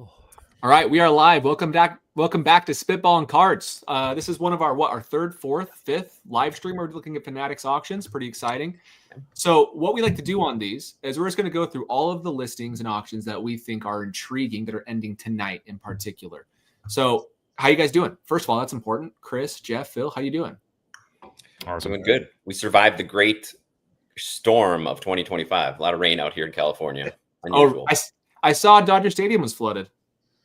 All right, we are live. Welcome back to Spitballin Cards. This is one of our third, fourth, fifth live stream. We're looking at Fanatics Auctions. Pretty exciting. So what we like to do on these is we're just going to go through all of the listings and auctions that we think are intriguing that are ending tonight in particular. So how you guys doing? First of all, that's important. Chris, Jeff, Phil, how you doing? Doing good. We survived the great storm of 2025. A lot of rain out here in California. Unusual. Oh, I saw Dodger Stadium was flooded.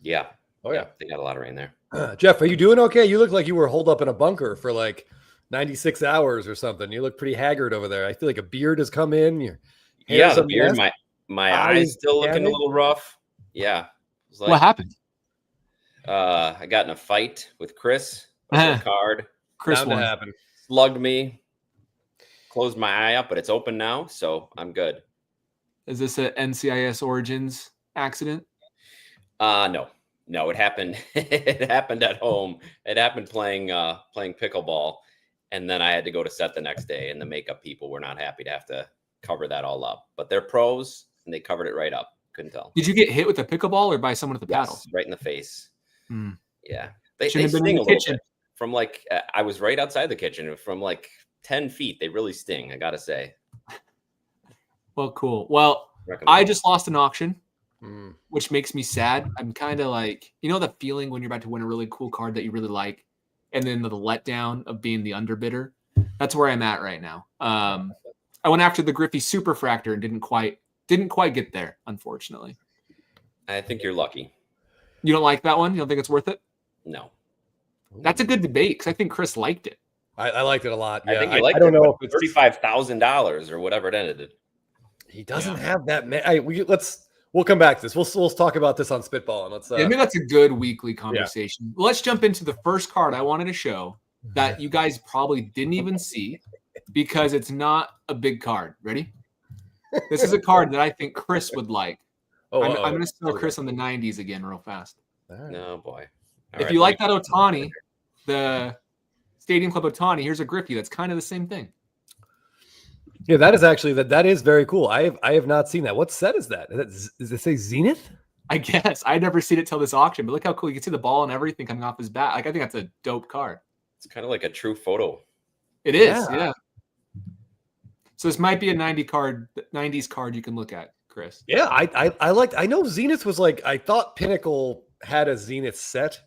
Yeah. Oh, yeah. They got a lot of rain there. Jeff, are you doing okay? You look like you were holed up in a bunker for like 96 hours or something. You look pretty haggard over there. I feel like a beard has come in. The beard. My eyes still looking a little rough. Yeah. Like, what happened? I got in a fight with Chris. A card. Chris Bound to happen. Slugged me. Closed my eye up, but it's open now, so I'm good. Is this an NCIS Origins accident? No, it happened. It happened at home. It happened playing pickleball, and then I had to go to set the next day, and the makeup people were not happy to have to cover that all up. But they're pros, and they covered it right up. Couldn't tell. Did you get hit with a pickleball or by someone at the paddle? Right in the face. Yeah, they sting been in a the little kitchen. bit. From like I was right outside the kitchen. From like 10 feet, they really sting. I gotta say. Well, cool. Well, I just lost an auction. Which makes me sad. I'm kind of like, you know, the feeling when you're about to win a really cool card that you really like, and then the letdown of being the underbidder. That's where I'm at right now. I went after the Griffey superfractor and didn't quite get there, unfortunately. I think you're lucky. You don't like that one? You don't think it's worth it? No. That's a good debate because I think Chris liked it. I liked it a lot. Yeah, I think you it. liked I don't know if $35,000 or whatever it ended. He doesn't have that many. We'll come back to this. We'll talk about this on Spitball, and let's. Maybe that's a good weekly conversation. Yeah. Let's jump into the first card I wanted to show that you guys probably didn't even see because it's not a big card. Ready? This is a card that I think Chris would like. I'm going to sell Chris on the 90s again real fast. No, boy. If you like that Ohtani, the Stadium Club Ohtani, here's a Griffey. That's kind of the same thing. Yeah, that is actually that is very cool. I have not seen that. What set is that? Does it say Zenith? I guess I'd never seen it till this auction, but look how cool you can see the ball and everything coming off his bat. Like I think that's a dope card. It's kind of like a true photo. It is, yeah. So this might be a 90s card you can look at, Chris. Yeah, I know Zenith was like I thought Pinnacle had a Zenith set,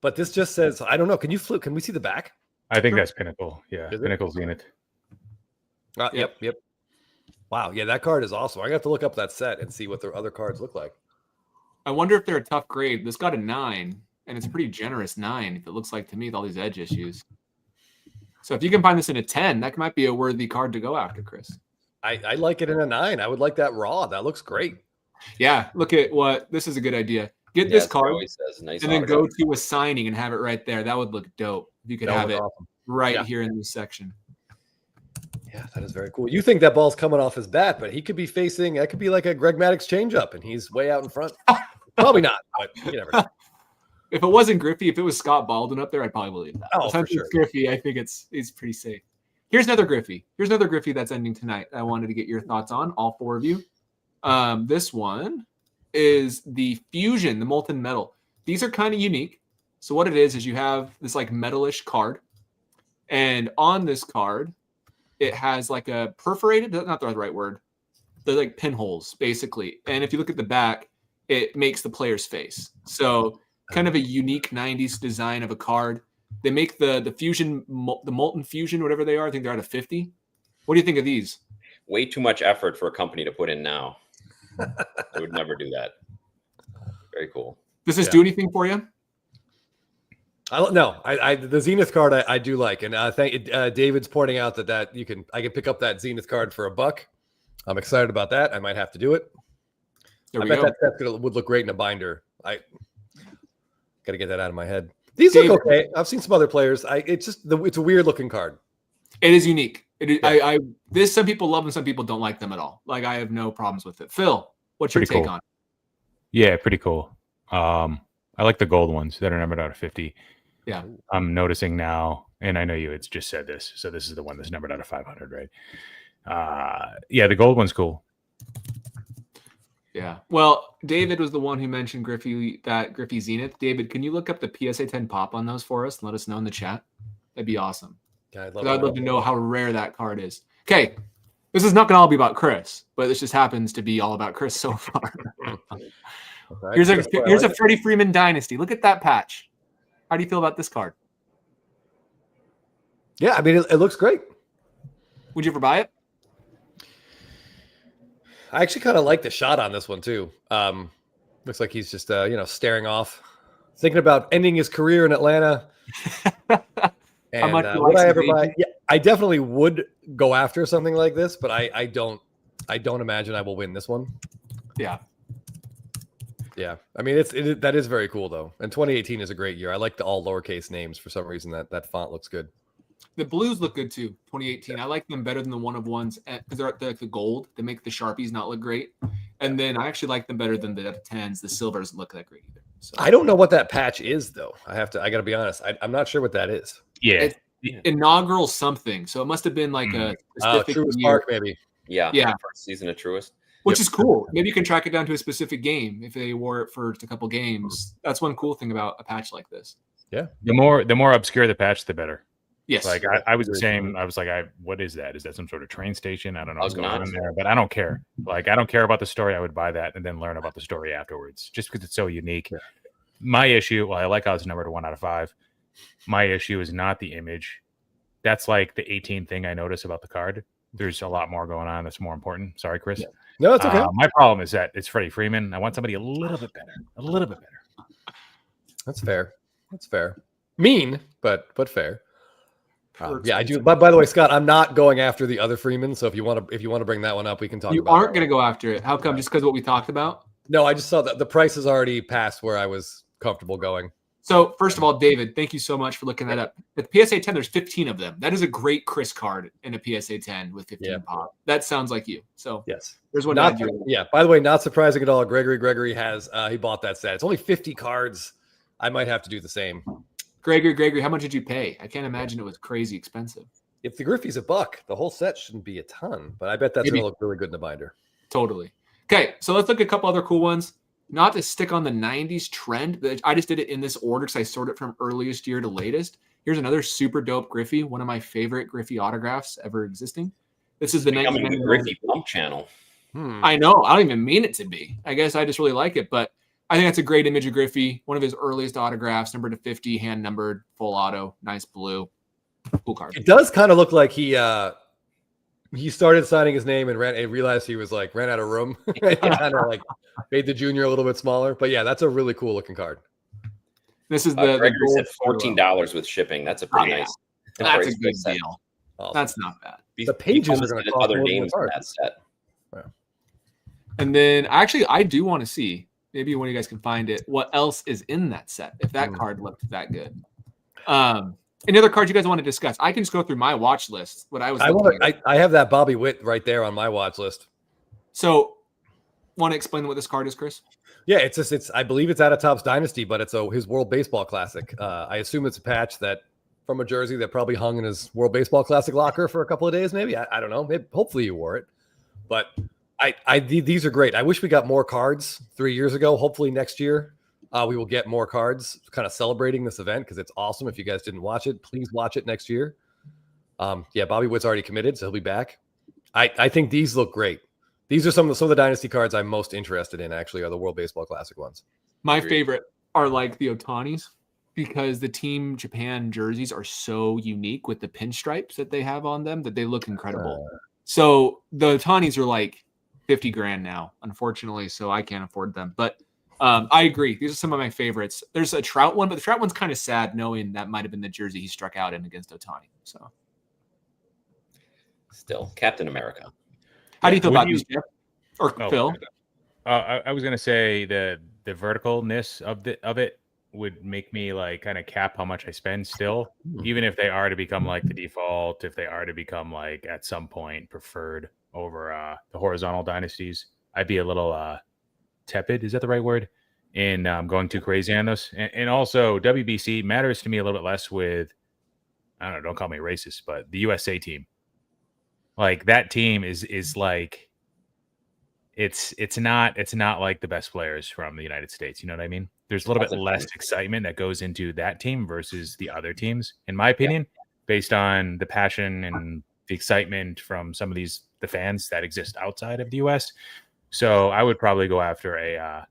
but this just says I don't know. Can you flip? Can we see the back? I think that's Pinnacle. Yeah, Pinnacle Zenith. Yep. Wow. Yeah, that card is awesome. I got to look up that set and see what their other cards look like. I wonder if they're a tough grade. This got a 9, and it's a pretty generous 9, if it looks like to me with all these edge issues. So if you can find this in a 10, that might be a worthy card to go after, Chris. I like it in a 9. I would like that raw. That looks great. Yeah, look at this is a good idea. Get this card nice and then go to a signing and have it right there. That would look dope if you could have it awesome. Here in this section. Yeah, that is very cool. You think that ball's coming off his bat, but he could be facing, that could be like a Greg Maddux changeup, and he's way out in front. Probably not, but you never know. If it wasn't Griffey, if it was Scott Baldwin up there, I'd probably believe that. Oh, for sure. It's Griffey, I think it's pretty safe. Here's another Griffey. Here's another Griffey that's ending tonight. I wanted to get your thoughts on, all four of you. This one is the Fusion, the Molten Metal. These are kind of unique. So what it is you have this like metalish card, and on this card, it has like a perforated, not the right word. They're like pinholes, basically. And if you look at the back, it makes the player's face. So kind of a unique 90s design of a card. They make the Fusion, the Molten Fusion, whatever they are. I think they're out of 50. What do you think of these? Way too much effort for a company to put in now. I would never do that. Very cool. Does this do anything for you? The Zenith card I do like, and David's pointing out that I can pick up that Zenith card for $1. I'm excited about that. I might have to do it. I bet that set would look great in a binder. I got to get that out of my head. These look okay. I've seen some other players. It's a weird looking card. It is unique. This some people love and some people don't like them at all. Like I have no problems with it. Phil, what's your take on it? Yeah, pretty cool. I like the gold ones that are numbered out of 50. Yeah. I'm noticing now, and I know you had just said this, so this is the one that's numbered out of 500, right? Yeah, the gold one's cool. Yeah. Well, David was the one who mentioned Griffey Zenith. David, can you look up the PSA 10 pop on those for us and let us know in the chat? That'd be awesome. Yeah, I'd love to know how rare that card is. Okay. This is not going to all be about Chris, but this just happens to be all about Chris so far. Okay. Here's a Freddy Freeman Dynasty. Look at that patch. How do you feel about this card? Yeah, I mean, it looks great. Would you ever buy it? I actually kind of like the shot on this one too. Looks like he's just staring off, thinking about ending his career in Atlanta. And would I ever buy? Yeah, I definitely would go after something like this, but I don't imagine I will win this one. Yeah. Yeah, I mean that is very cool though, and 2018 is a great year. I like the all lowercase names for some reason. That font looks good. The blues look good too. 2018, I like them better than the one of ones because they're like the gold. They make the Sharpies not look great, and then I actually like them better than the 10s. The silvers doesn't look that great either. So. I don't know what that patch is though. I got to be honest. I'm not sure what that is. Yeah, it's inaugural something. So it must have been like a specific Truist year. Park maybe. Yeah. First season of Truist. Which is cool. Maybe you can track it down to a specific game if they wore it for a couple games. That's one cool thing about a patch like this. Yeah. The more obscure the patch, the better. Yes. Like I was the same. I was like, what is that? Is that some sort of train station? I don't know what's going on there, but I don't care. Like, I don't care about the story. I would buy that and then learn about the story afterwards, just because it's so unique. Yeah. My issue, I like how it's numbered to 1 out of 5. My issue is not the image. That's like the 18th thing I notice about the card. There's a lot more going on that's more important. Sorry, Chris. Yeah. No, it's okay. My problem is that it's Freddie Freeman. I want somebody a little bit better. A little bit better. That's fair. That's fair. Mean, but fair. Yeah, I do. But by the way, Scott, I'm not going after the other Freeman. So if you want to bring that one up, we can talk. You about aren't going to go after it. How come? Just because what we talked about? No, I just saw that the price is already past where I was comfortable going. So first of all, David, thank you so much for looking that up. At the PSA 10, there's 15 of them. That is a great Chris card in a PSA 10 with 15 pop. That sounds like you. So yes, there's one. Yeah. By the way, not surprising at all. Gregory has he bought that set. It's only 50 cards. I might have to do the same. Gregory, how much did you pay? I can't imagine it was crazy expensive. If the Griffey's $1, the whole set shouldn't be a ton, but I bet that's going to look really good in the binder. Totally. Okay, so let's look at a couple other cool ones. Not to stick on the 90s trend, but I just did it in this order because I sorted it from earliest year to latest. Here's another super dope Griffey, one of my favorite Griffey autographs ever existing. This is the Griffey Pump channel. I know. I don't even mean it to be. I guess I just really like it, but I think that's a great image of Griffey. One of his earliest autographs, numbered to 50, hand numbered, full auto, nice blue. Cool card. It does kind of look like he started signing his name and realized he was ran out of room. Kind of made the junior a little bit smaller. But yeah, that's a really cool looking card. This is the Gregory said $14 with shipping. That's a pretty nice. That's a good deal. Awesome. That's not bad. The pages are going to cost other more games than in that set. Yeah. And then actually, I do want to see, maybe one of you guys can find it, what else is in that set if that card looked that good. Any other cards you guys want to discuss? I can just go through my watch list. I have that Bobby Witt right there on my watch list. So, want to explain what this card is, Chris? Yeah, it's I believe it's out of Topps Dynasty, but it's his World Baseball Classic. I assume it's a patch from a jersey that probably hung in his World Baseball Classic locker for a couple of days, maybe. I don't know. Maybe, hopefully you wore it, but these are great. I wish we got more cards 3 years ago. Hopefully next year. We will get more cards kind of celebrating this event because it's awesome. If you guys didn't watch it, please watch it next year. Bobby Witt's already committed, so he'll be back. I think these look great. These are some of the Dynasty cards I'm most interested in, actually, are the World Baseball Classic ones. My favorite are like the Ohtanis because the Team Japan jerseys are so unique with the pinstripes that they have on them that they look incredible. So the Ohtanis are like $50,000 now, unfortunately, so I can't afford them. But I agree. These are some of my favorites. There's a Trout one, but the Trout one's kind of sad knowing that might have been the jersey he struck out in against Ohtani. So, still, Captain America. How do you feel about these, Jeff? Or Phil? I was gonna say the verticalness of it would make me kind of cap how much I spend still, even if they are to become the default, if they are to become at some point preferred over the horizontal dynasties. I'd be a little tepid, is that the right word, in going too crazy on those. And also WBC matters to me a little bit less with, I don't know, don't call me racist, but the USA team. That team is it's not like the best players from the United States. You know what I mean? There's a little bit less excitement that goes into that team versus the other teams, in my opinion, based on the passion and the excitement from some of the fans that exist outside of the US. So I would probably go after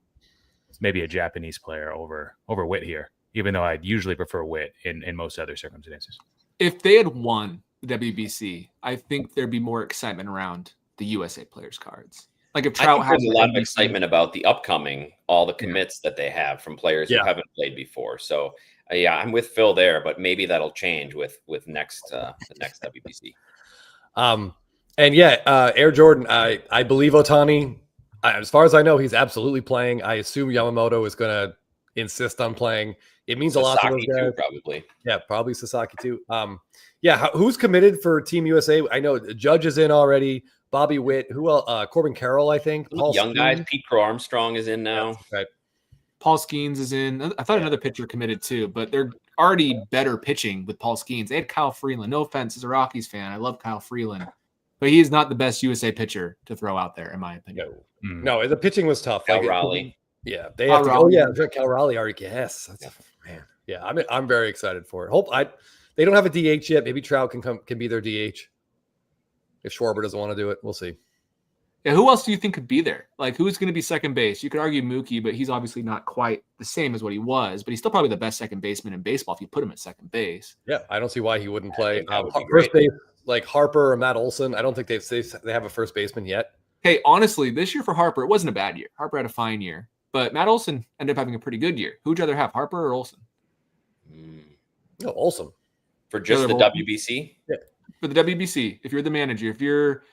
maybe a Japanese player over Witt here, even though I'd usually prefer Witt in most other circumstances. If they had won the WBC, I think there'd be more excitement around the USA players cards. Like if Trout has a lot of excitement about the upcoming, all the commits that they have from players who haven't played before. So I'm with Phil there, but maybe that'll change with the next WBC. Air Jordan, I believe Ohtani. As far as I know, he's absolutely playing. I assume Yamamoto is going to insist on playing. It means a lot to those guys. Too, probably. Yeah, probably Sasaki too. Who's committed for Team USA? I know Judge is in already. Bobby Witt. Who else? Corbin Carroll, I think. Paul young Skenes. Guys. Pete Crow Armstrong is in now. Right. Paul Skenes is in. I thought another pitcher committed too, but they're already better pitching with Paul Skenes. They had Kyle Freeland. No offense, as a Rockies fan, I love Kyle Freeland, but he is not the best USA pitcher to throw out there, in my opinion. No, the pitching was tough. Cal Raleigh. Yeah, they have to go. Yeah, Cal Raleigh already. Yes, man. Yeah, I'm very excited for it. They don't have a DH yet. Maybe Trout can be their DH. If Schwarber doesn't want to do it, we'll see. Yeah, who else do you think could be there? Like, who's going to be second base? You could argue Mookie, but he's obviously not quite the same as what he was. But he's still probably the best second baseman in baseball if you put him at second base. Yeah, I don't see why he wouldn't play. First base, like Harper or Matt Olson. I don't think they have a first baseman yet. Hey, honestly, this year for Harper, it wasn't a bad year. Harper had a fine year. But Matt Olson ended up having a pretty good year. Who'd you rather have, Harper or Olson? No, Olson. For just the WBC? Yeah. For the WBC, if you're the manager, if you're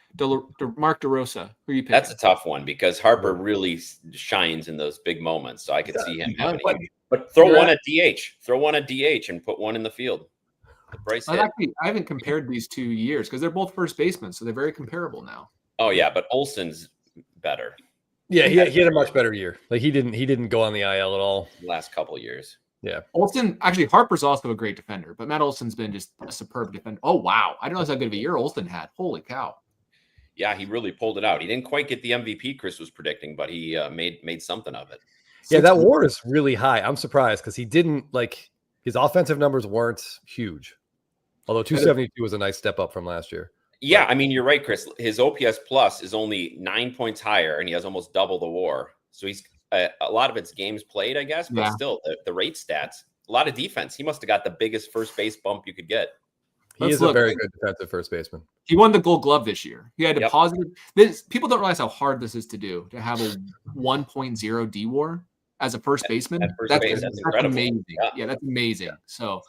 Mark DeRosa, who are you picking? That's a tough one because Harper really shines in those big moments. So I could see him having but throw one at DH. Throw one at DH and put one in the field. I haven't compared these 2 years because they're both first basemen, so they're very comparable now. Oh, yeah, but Olson's better. Yeah, he had a much better year. Like he didn't go on the IL at all last couple of years. Yeah. Harper's also a great defender, but Matt Olson's been just a superb defender. Oh, wow. I didn't realize how good of a year Olson had. Holy cow. Yeah, he really pulled it out. He didn't quite get the MVP Chris was predicting, but he made something of it. Yeah, that WAR is really high. I'm surprised because he didn't his offensive numbers weren't huge. Although 272 was a nice step up from last year. Yeah, I mean, you're right, Chris. His OPS plus is only 9 points higher, and he has almost double the WAR. So he's a lot of it's games played, I guess, but still the rate stats, a lot of defense. He must have got the biggest first base bump you could get. He is a very good defensive first baseman. He won the Gold Glove this year. He had a positive. People don't realize how hard this is to do, to have a 1.0 D WAR as a first baseman. That's amazing. Yeah, that's amazing. Yeah. So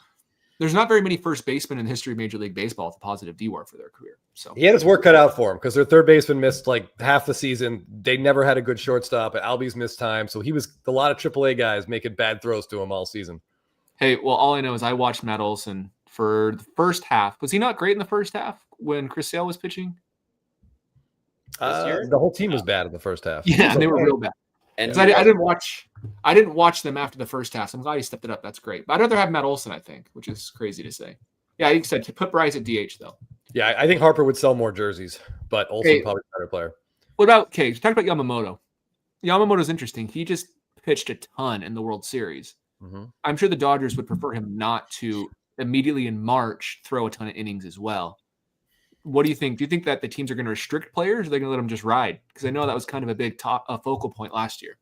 there's not very many first basemen in the history of Major League Baseball with a positive D WAR for their career. So he had his work cut out for him because their third baseman missed half the season. They never had a good shortstop, and Albies missed time. So he was a lot of AAA guys making bad throws to him all season. Hey, well, all I know is I watched Matt Olson for the first half. Was he not great in the first half when Chris Sale was pitching? The whole team was bad in the first half. Yeah, they were real bad. And I didn't watch them after the first half. So I'm glad he stepped it up. That's great. But I'd rather have Matt Olson, I think, which is crazy to say. Yeah, he said to put Bryce at DH though. Yeah, I think Harper would sell more jerseys, but Olson probably a better player. What about talk about Yamamoto? Yamamoto's interesting. He just pitched a ton in the World Series. Mm-hmm. I'm sure the Dodgers would prefer him not to immediately in March throw a ton of innings as well. What do you think? Do you think that the teams are going to restrict players, or are they going to let them just ride? Because I know that was kind of a big focal point last year.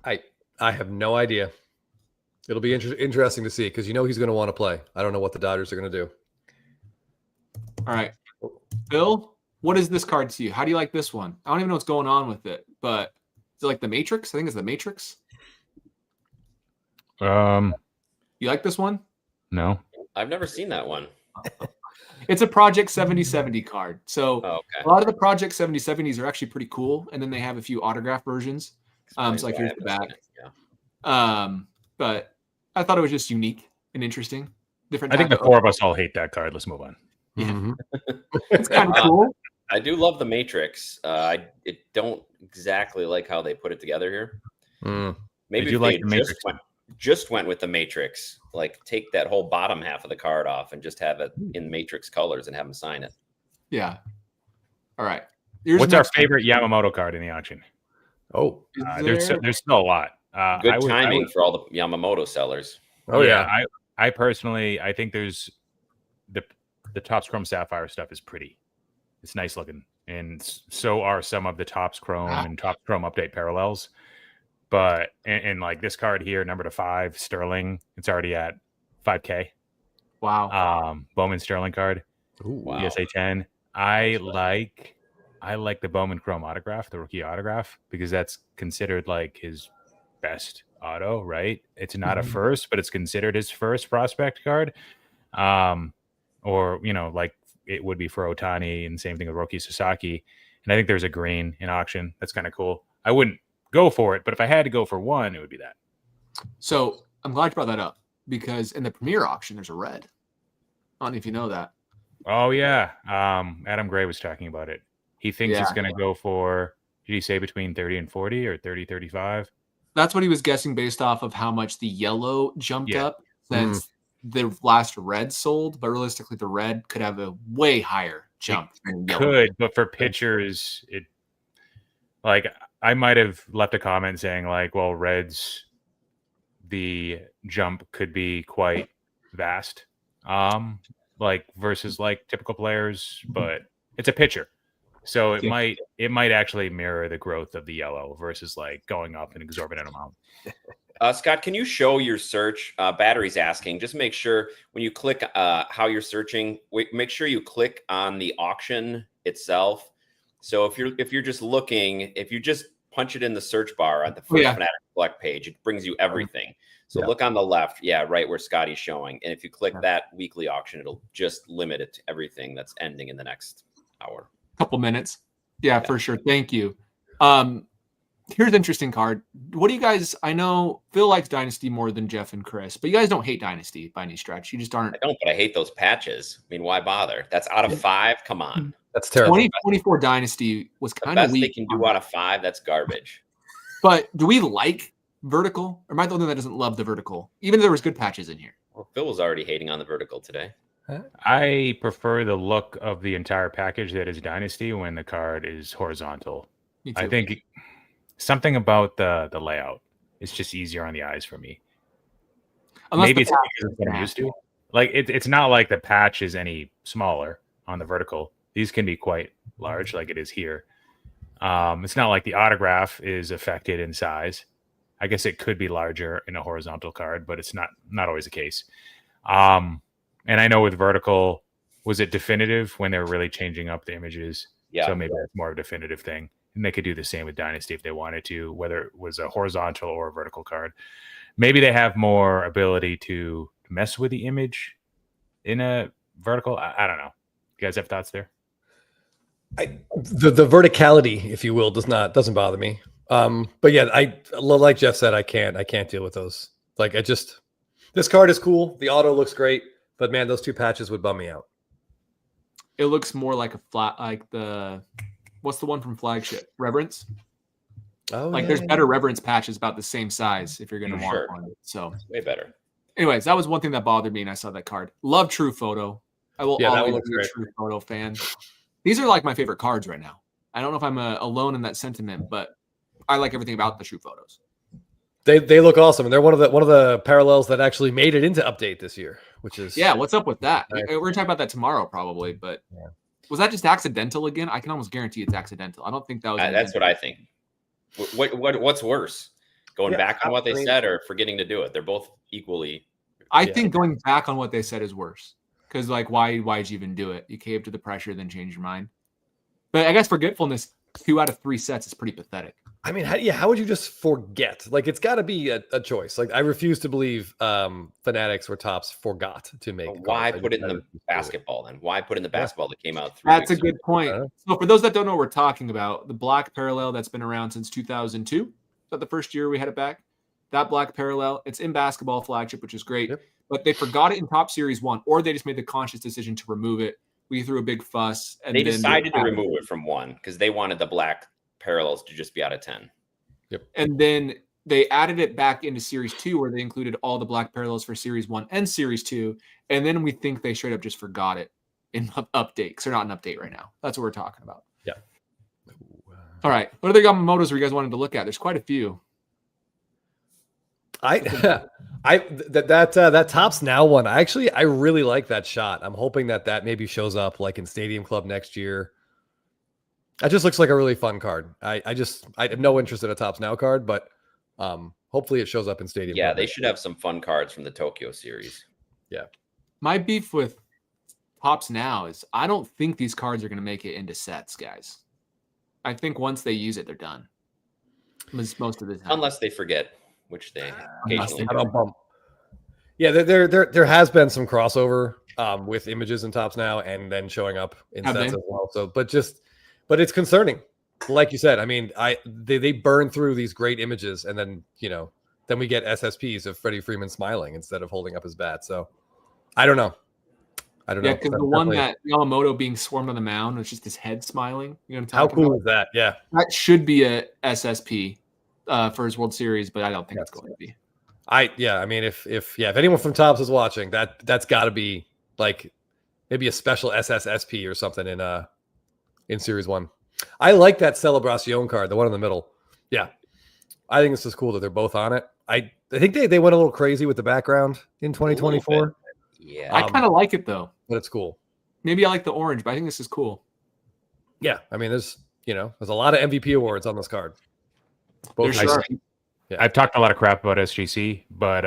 I have no idea. It'll be interesting to see because he's going to want to play. I don't know what the Dodgers are going to do. All right, Bill, what is this card to you? How do you like this one? I don't even know what's going on with it, but is it like the Matrix? I think it's the Matrix. You like this one? No, I've never seen that one. It's a Project 7070 card. So a lot of the Project 7070s are actually pretty cool, and then they have a few autograph versions. So here's the back. But I thought it was just unique and interesting. Different. I think the four of us all hate that card. Let's move on. Yeah. Mm-hmm. It's kind of cool. I do love the Matrix. I don't exactly like how they put it together here. Maybe if like the Matrix just went with the Matrix, take that whole bottom half of the card off and just have it in Matrix colors and have them sign it. Yeah. All right. What's our favorite Yamamoto card in the auction? Oh, there's still a lot. Good timing for all the Yamamoto sellers. Oh yeah. I personally, I think there's the Topps Chrome Sapphire stuff is pretty. It's nice looking, and so are some of the Topps Chrome and Topps Chrome Update parallels. But and like this card here, number 5 Sterling, it's already at $5K. Wow. Bowman Sterling card. Ooh, wow. PSA 10. I like the Bowman Chrome autograph, the rookie autograph, because that's considered like his best auto, right? It's not a first, but it's considered his first prospect card. Or, like it would be for Ohtani, and same thing with Roki Sasaki. And I think there's a green in auction. That's kind of cool. I wouldn't go for it, but if I had to go for one, it would be that. So I'm glad you brought that up, because in the Premier auction, there's a red. I don't know if you know that. Oh, yeah. Adam Gray was talking about it. He thinks it's going to go for, did he say between 30 and 40 or 30, 35? That's what he was guessing based off of how much the yellow jumped up since the last red sold. But realistically, the red could have a way higher jump than yellow. Could, but for pitchers, it like I might have left a comment saying like, well, reds, the jump could be quite vast. Like versus like typical players, but it's a pitcher. So it might actually mirror the growth of the yellow versus like going up an exorbitant amount. Scott, can you show your search? Battery's asking. Just make sure when you click how you're searching, make sure you click on the auction itself. So if you're just looking, if you just punch it in the search bar at the first Fanatics Collect page, it brings you everything. So look on the left, right where Scotty's showing. And if you click that weekly auction, it'll just limit it to everything that's ending in the next hour. Couple minutes. Yeah, for sure. Thank you. Here's an interesting card. What do you guys, I know Phil likes Dynasty more than Jeff and Chris, but you guys don't hate Dynasty by any stretch. You just aren't. I don't, but I hate those patches. I mean, why bother? That's out of 5. Come on. That's terrible. 2024 Dynasty was kind of weak. They can do out of 5. That's garbage. But do we like vertical? Or am I the only one that doesn't love the vertical? Even though there was good patches in here. Well, Phil was already hating on the vertical today. I prefer the look of the entire package that is Dynasty when the card is horizontal. I think something about the layout is just easier on the eyes for me. Unless maybe it's because what I'm used to. Like it's not like the patch is any smaller on the vertical. These can be quite large, like it is here. It's not like the autograph is affected in size. I guess it could be larger in a horizontal card, but it's not always the case. And I know with vertical, was it definitive when they were really changing up the images? Yeah. So maybe that's more of a definitive thing. And they could do the same with Dynasty if they wanted to, whether it was a horizontal or a vertical card. Maybe they have more ability to mess with the image in a vertical. I don't know. You guys have thoughts there? The verticality, if you will, doesn't bother me. But yeah, like Jeff said, I can't deal with those. Like this card is cool. The auto looks great, but man, those 2 patches would bum me out. It looks more like a flat, like what's the one from Flagship? Reverence? Oh, like there's better Reverence patches about the same size if you're going to want one. So way better. Anyways, that was one thing that bothered me, and I saw that card. Love True Photo. I will always be a True Photo fan. These are like my favorite cards right now. I don't know if I'm alone in that sentiment, but I like everything about the True Photos. They look awesome, and they're one of the parallels that actually made it into update this year, which is what's up with that? We're gonna talk about that tomorrow probably, but was that just accidental again? I can almost guarantee it's accidental. I don't think that was. That's what I think. What's worse, going back on what they said or forgetting to do it? They're both equally. I think going back on what they said is worse, because like why'd you even do it? You caved to the pressure, then change your mind. But I guess forgetfulness, 2 out of 3 sets is pretty pathetic. I mean, how would you just forget? Like, it's got to be a choice. Like, I refuse to believe Fanatics or Topps forgot to make. Why put it in the basketball then? Why put in the basketball that came out 3 That's weeks a good point. So for those that don't know what we're talking about, the black parallel that's been around since 2002. Is that the first year we had it back? That black parallel, it's in basketball Flagship, which is great. But they forgot it in Top Series 1, or they just made the conscious decision to remove it. We threw a big fuss. And they decided to remove it from 1 because they wanted the black parallels to just be out of 10. And then they added it back into Series 2 where they included all the black parallels for Series 1 and Series 2. And then we think they straight up just forgot it in update because they're not in update right now. That's what we're talking about. Yeah. All right. What are the Yamamotos where you guys wanted to look at? There's quite a few. That Tops Now one. I really like that shot. I'm hoping that maybe shows up like in Stadium Club next year. That just looks like a really fun card. I have no interest in a Tops Now card, but hopefully it shows up in Stadium Yeah, Club. they should have some fun cards from the Tokyo series. Yeah. My beef with Tops Now is I don't think these cards are going to make it into sets, guys. I think once they use it, they're done. Most of the time. Unless they forget, which they occasionally do. Yeah, there has been some crossover with images in Tops Now and then showing up in sets as well. So, but it's concerning. Like you said, I mean, they burn through these great images, and then then we get SSPs of Freddie Freeman smiling instead of holding up his bat. So, I don't know. Yeah, because the one that Yamamoto being swarmed on the mound was just his head smiling. You know what I'm talking How cool about? is that? Yeah, that should be a SSP for his World Series, but I don't think it's going to be. I mean, if anyone from Tops is watching, that's got to be like maybe a special SSSP or something in Series 1. I like that Celebracion card, the one in the middle. Yeah, I think this is cool that they're both on it. I think they went a little crazy with the background in 2024. Yeah, I kind of like it though, but it's cool. Maybe I like the orange, but I think this is cool. Yeah, I mean, there's a lot of MVP awards on this card. Both sure. I've talked a lot of crap about SGC, but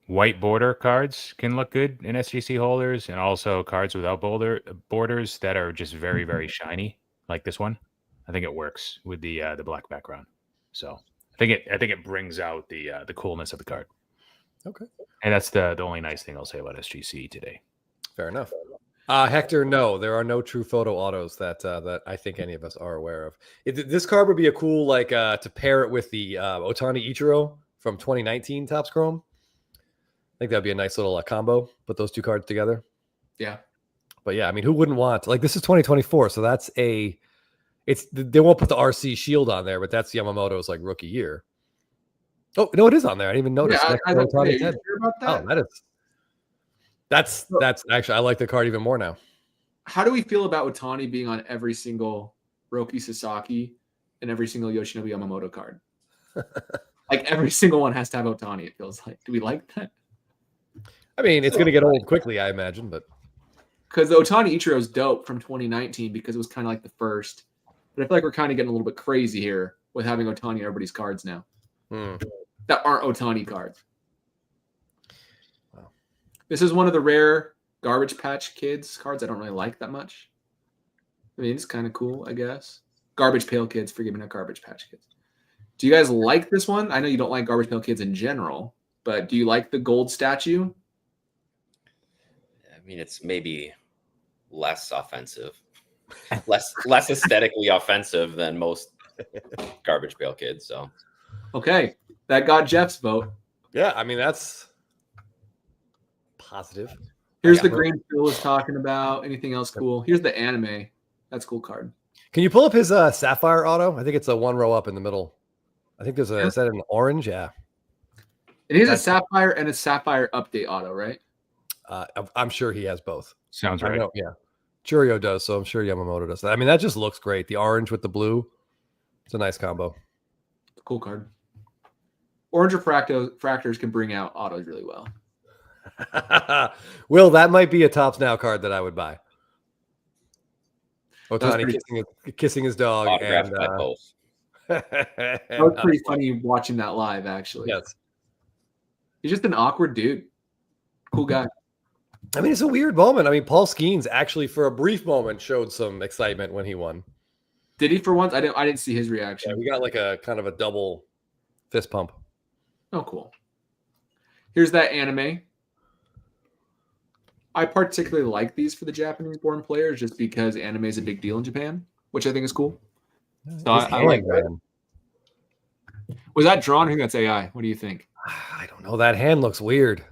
white border cards can look good in SGC holders, and also cards without borders that are just very, very shiny, like this one. I think it works with the black background. So I think it brings out the coolness of the card. Okay, and that's the only nice thing I'll say about SGC today. Fair enough. Hector, no, there are no true photo autos that I think any of us are aware of. This card would be a cool to pair it with the Ohtani Ichiro from 2019 Topps Chrome. I think that'd be a nice little combo. Put those two cards together. Yeah, but yeah, I mean, who wouldn't want this is 2024, so they won't put the RC shield on there, but that's Yamamoto's rookie year. Oh no, it is on there. I didn't even notice. Yeah, I don't about that. Oh, that's actually I like the card even more now. How do we feel about Ohtani being on every single Roki Sasaki and every single Yoshinobu Yamamoto card? Every single one has to have Ohtani, it feels like. Do we like that? I mean, it's going to get old quickly, I imagine, but because the Ohtani Ichiro is dope from 2019 because it was kind of like the first. But I feel like we're kind of getting a little bit crazy here with having Ohtani on everybody's cards now. That aren't Ohtani cards. Wow. This is one of the rare Garbage Patch Kids cards I don't really like that much. I mean, it's kind of cool, I guess. Garbage Pail Kids, forgive me, not Garbage Patch Kids. Do you guys like this one? I know you don't like Garbage Pail Kids in general, but do you like the gold statue? I mean, it's maybe less offensive, less aesthetically offensive than most Garbage Pail Kids. So, okay, that got Jeff's vote. Yeah, I mean that's positive. Here's the green Phil was talking about. Anything else cool? Here's the anime. That's a cool card. Can you pull up his Sapphire auto? I think it's a one row up in the middle. I think there's is that an orange? Yeah. It is a Sapphire and a Sapphire update auto, right? I'm sure he has both. Sounds right. Yeah. Churio does, so I'm sure Yamamoto does. I mean, that just looks great. The orange with the blue. It's a nice combo. Cool card. Orange refractors can bring out autos really well. Will, that might be a Topps Now card that I would buy. Ohtani kissing his dog. Autographed by both. That was pretty funny watching that live, actually. Yes. He's just an awkward dude. Cool guy. I mean, it's a weird moment. I mean, Paul Skenes actually, for a brief moment, showed some excitement when he won. Did he for once? I didn't see his reaction. Yeah, we got a kind of a double fist pump. Oh, cool. Here's that anime. I particularly like these for the Japanese-born players just because anime is a big deal in Japan, which I think is cool. So I like that. Was that drawn? I think that's AI. What do you think? I don't know. That hand looks weird.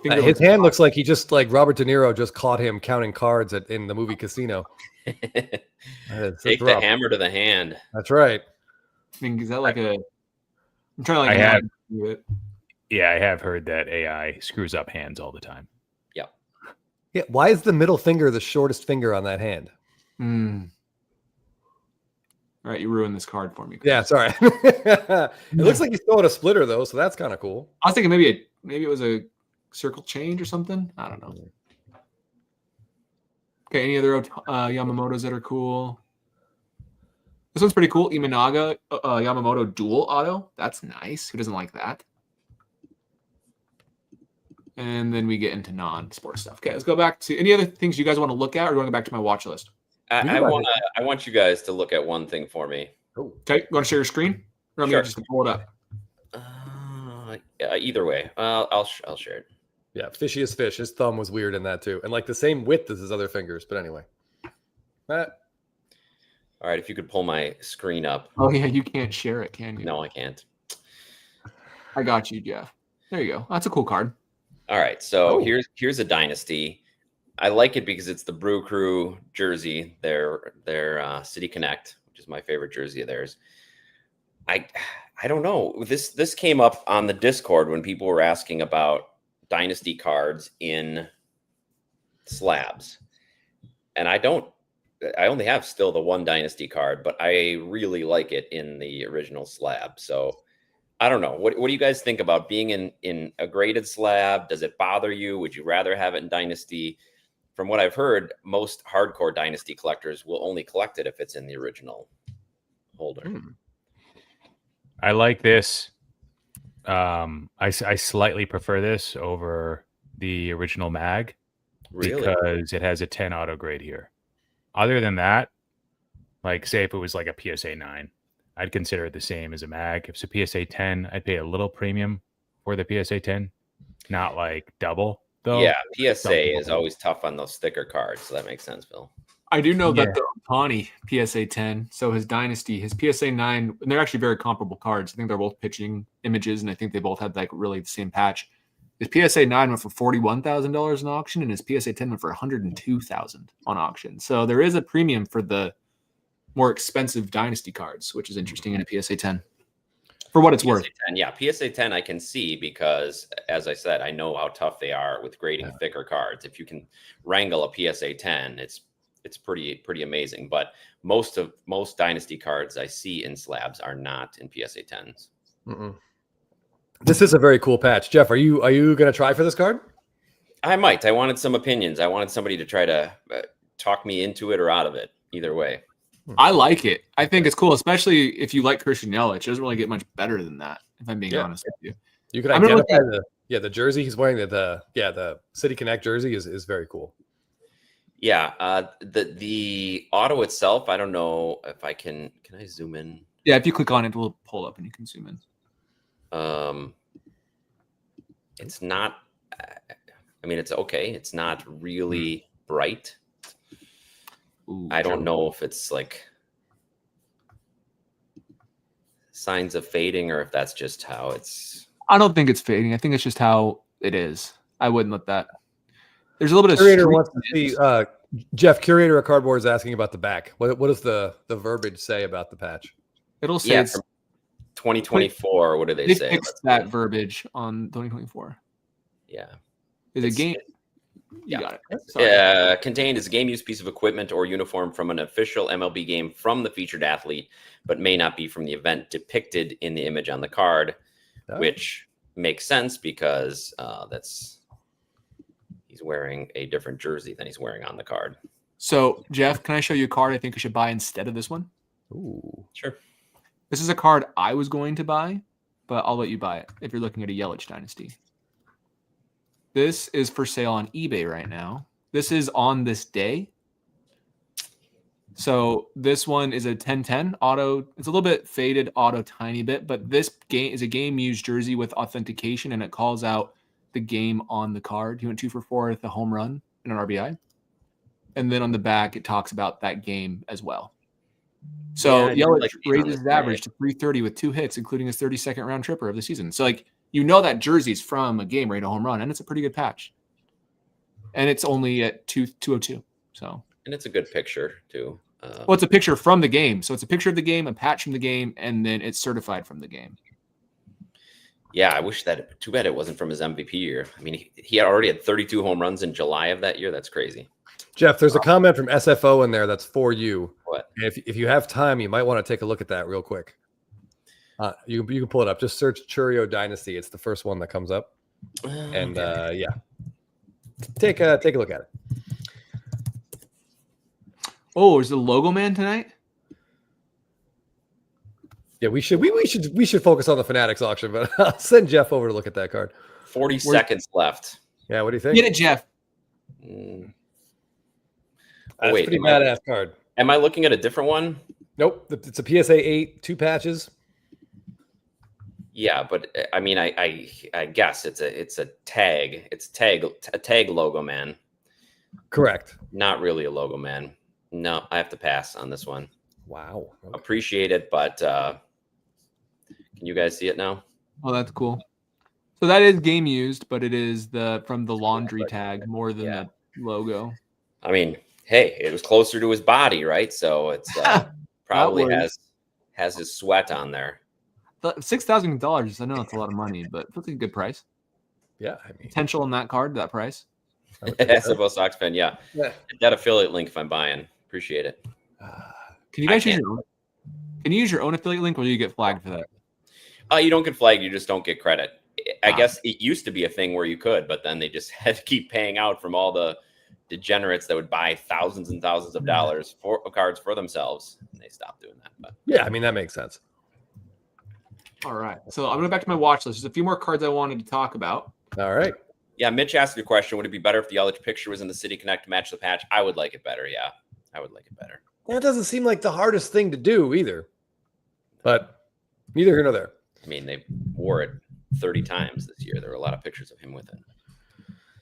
His hand looks like he just Robert De Niro just caught him counting cards in the movie Casino. Take the hammer to the hand. That's right. I mean, is that like a? I'm trying to I have heard that AI screws up hands all the time. Yep. Yeah. Why is the middle finger the shortest finger on that hand? All right, you ruined this card for me. Chris. Yeah, sorry. It looks like he's throwing a splitter though, so that's kind of cool. I was thinking maybe it was a circle change or something. I don't know. Okay, any other Yamamotos that are cool? This one's pretty cool. Imanaga Yamamoto dual auto. That's nice. Who doesn't like that? And then we get into non-sport stuff. Okay, let's go back to any other things you guys want to look at, or going back to my watch list. I want you guys to look at one thing for me. Okay, you want to share your screen? Or Sure. just pull it up. Either way, I'll share it. Yeah, fishy as fish. His thumb was weird in that too, and like the same width as his other fingers. But anyway, all right. If you could pull my screen up. Oh yeah, you can't share it, can you? No, I can't. I got you, Jeff. There you go. That's a cool card. All right, so here's a dynasty. I like it because it's the Brew Crew jersey, their City Connect, which is my favorite jersey of theirs. I don't know. This came up on the Discord when people were asking about dynasty cards in slabs, and I only have still the one dynasty card, but I really like it in the original slab. So I don't know. What do you guys think about being in a graded slab? Does it bother you? Would you rather have it in dynasty? From what I've heard, most hardcore dynasty collectors will only collect it if it's in the original holder. I like this. I slightly prefer this over the original mag because it has a 10 auto grade here. Other than that, like say if it was like a PSA 9, I'd consider it the same as a mag. If it's a PSA 10, I'd pay a little premium for the PSA 10, not like double though. Yeah, PSA is always tough on those thicker cards, so that makes sense, Phil. I do know that the Ohtani PSA 10, so his Dynasty, his PSA 9, and they're actually very comparable cards. I think they're both pitching images, and I think they both had like really the same patch. His PSA 9 went for $41,000 in auction, and his PSA 10 went for $102,000 on auction. So there is a premium for the more expensive Dynasty cards, which is interesting in a PSA 10. For what it's worth. 10, yeah, PSA 10 I can see because, as I said, I know how tough they are with grading thicker cards. If you can wrangle a PSA 10, it's pretty amazing. But most dynasty cards I see in slabs are not in PSA 10s. This is a very cool patch. Jeff, are you going to try for this card? I might. I wanted some opinions. I wanted somebody to try to talk me into it or out of it. Either way. I like it. I think it's cool, especially if you like Christian Yelich. It doesn't really get much better than that, if I'm being honest with you. You can identify the jersey he's wearing. The City Connect jersey is very cool. Yeah, the auto itself, I don't know if I can I zoom in? Yeah, if you click on it, it'll pull up and you can zoom in. It's not, I mean, it's okay. It's not really bright. Ooh, I don't know if it's like signs of fading or if that's just how it's. I don't think it's fading. I think it's just how it is. I wouldn't let that. There's a little bit of Curator wants to see Jeff, Curator of Cardboard is asking about the back. What does the verbiage say about the patch? It'll say it's 2024. What do they say? Fixed that verbiage on 2024. Yeah. Is it game? You got it. Sorry. Contained is a game use piece of equipment or uniform from an official MLB game from the featured athlete, but may not be from the event depicted in the image on the card, which makes sense because he's wearing a different jersey than he's wearing on the card. So, Jeff, can I show you a card I think you should buy instead of this one? Ooh, sure. This is a card I was going to buy, but I'll let you buy it if you're looking at a Yelich Dynasty. This is for sale on eBay right now. This is on this day. So this one is a 10-10 auto. It's a little bit faded auto tiny bit, but this game is a game used jersey with authentication, and it calls out the game on the card. He went 2 for 4 with a home run and an RBI. And then on the back, it talks about that game as well. So Yelich raises his average to 330 with 2 hits, including his 32nd round tripper of the season. So that jersey's from a game right, a home run, and it's a pretty good patch. And it's only at 202. So, and it's a good picture too. Well, it's a picture from the game. So it's a picture of the game, a patch from the game, and then it's certified from the game. Yeah, I wish that. Too bad it wasn't from his MVP year. I mean, he already had 32 home runs in July of that year. That's crazy. Jeff, there's a comment from SFO in there that's for you. What? If you have time, you might want to take a look at that real quick. You can pull it up. Just search Churio Dynasty. It's the first one that comes up. And yeah, take a look at it. Oh, is the logo man tonight? Yeah, we should focus on the Fanatics auction, but I'll send Jeff over to look at that card. 40 seconds left. Yeah, what do you think? Get it, Jeff. That's wait, pretty badass card. Am I looking at a different one? Nope, it's a PSA 8, 2 patches. Yeah, but I mean, I guess it's a tag. It's a tag logo man. Correct. Not really a logo man. No, I have to pass on this one. Wow. Okay. Appreciate it, but can you guys see it now? Oh, that's cool. So that is game used, but it is from the laundry tag more than the logo. I mean, hey, it was closer to his body, right? So it's probably has his sweat on there. $6,000. I know it's a lot of money, but it's a good price. Yeah, I mean, Potential in that card, that price. SFO Sox fan, yeah. That affiliate link if I'm buying. Appreciate it. Can you guys use your own affiliate link, or do you get flagged for that? You don't get flagged. You just don't get credit. I guess it used to be a thing where you could, but then they just had to keep paying out from all the degenerates that would buy thousands and thousands of dollars for cards for themselves. And they stopped doing that. But yeah, I mean, that makes sense. All right. So I'm going back to my watch list. There's a few more cards I wanted to talk about. All right. Yeah, Mitch asked the question, would it be better if the Yelich picture was in the City Connect match the patch? I would like it better, yeah. I would like it better. That doesn't seem like the hardest thing to do either. But neither here nor there. I mean, they wore it 30 times this year. There were a lot of pictures of him with it.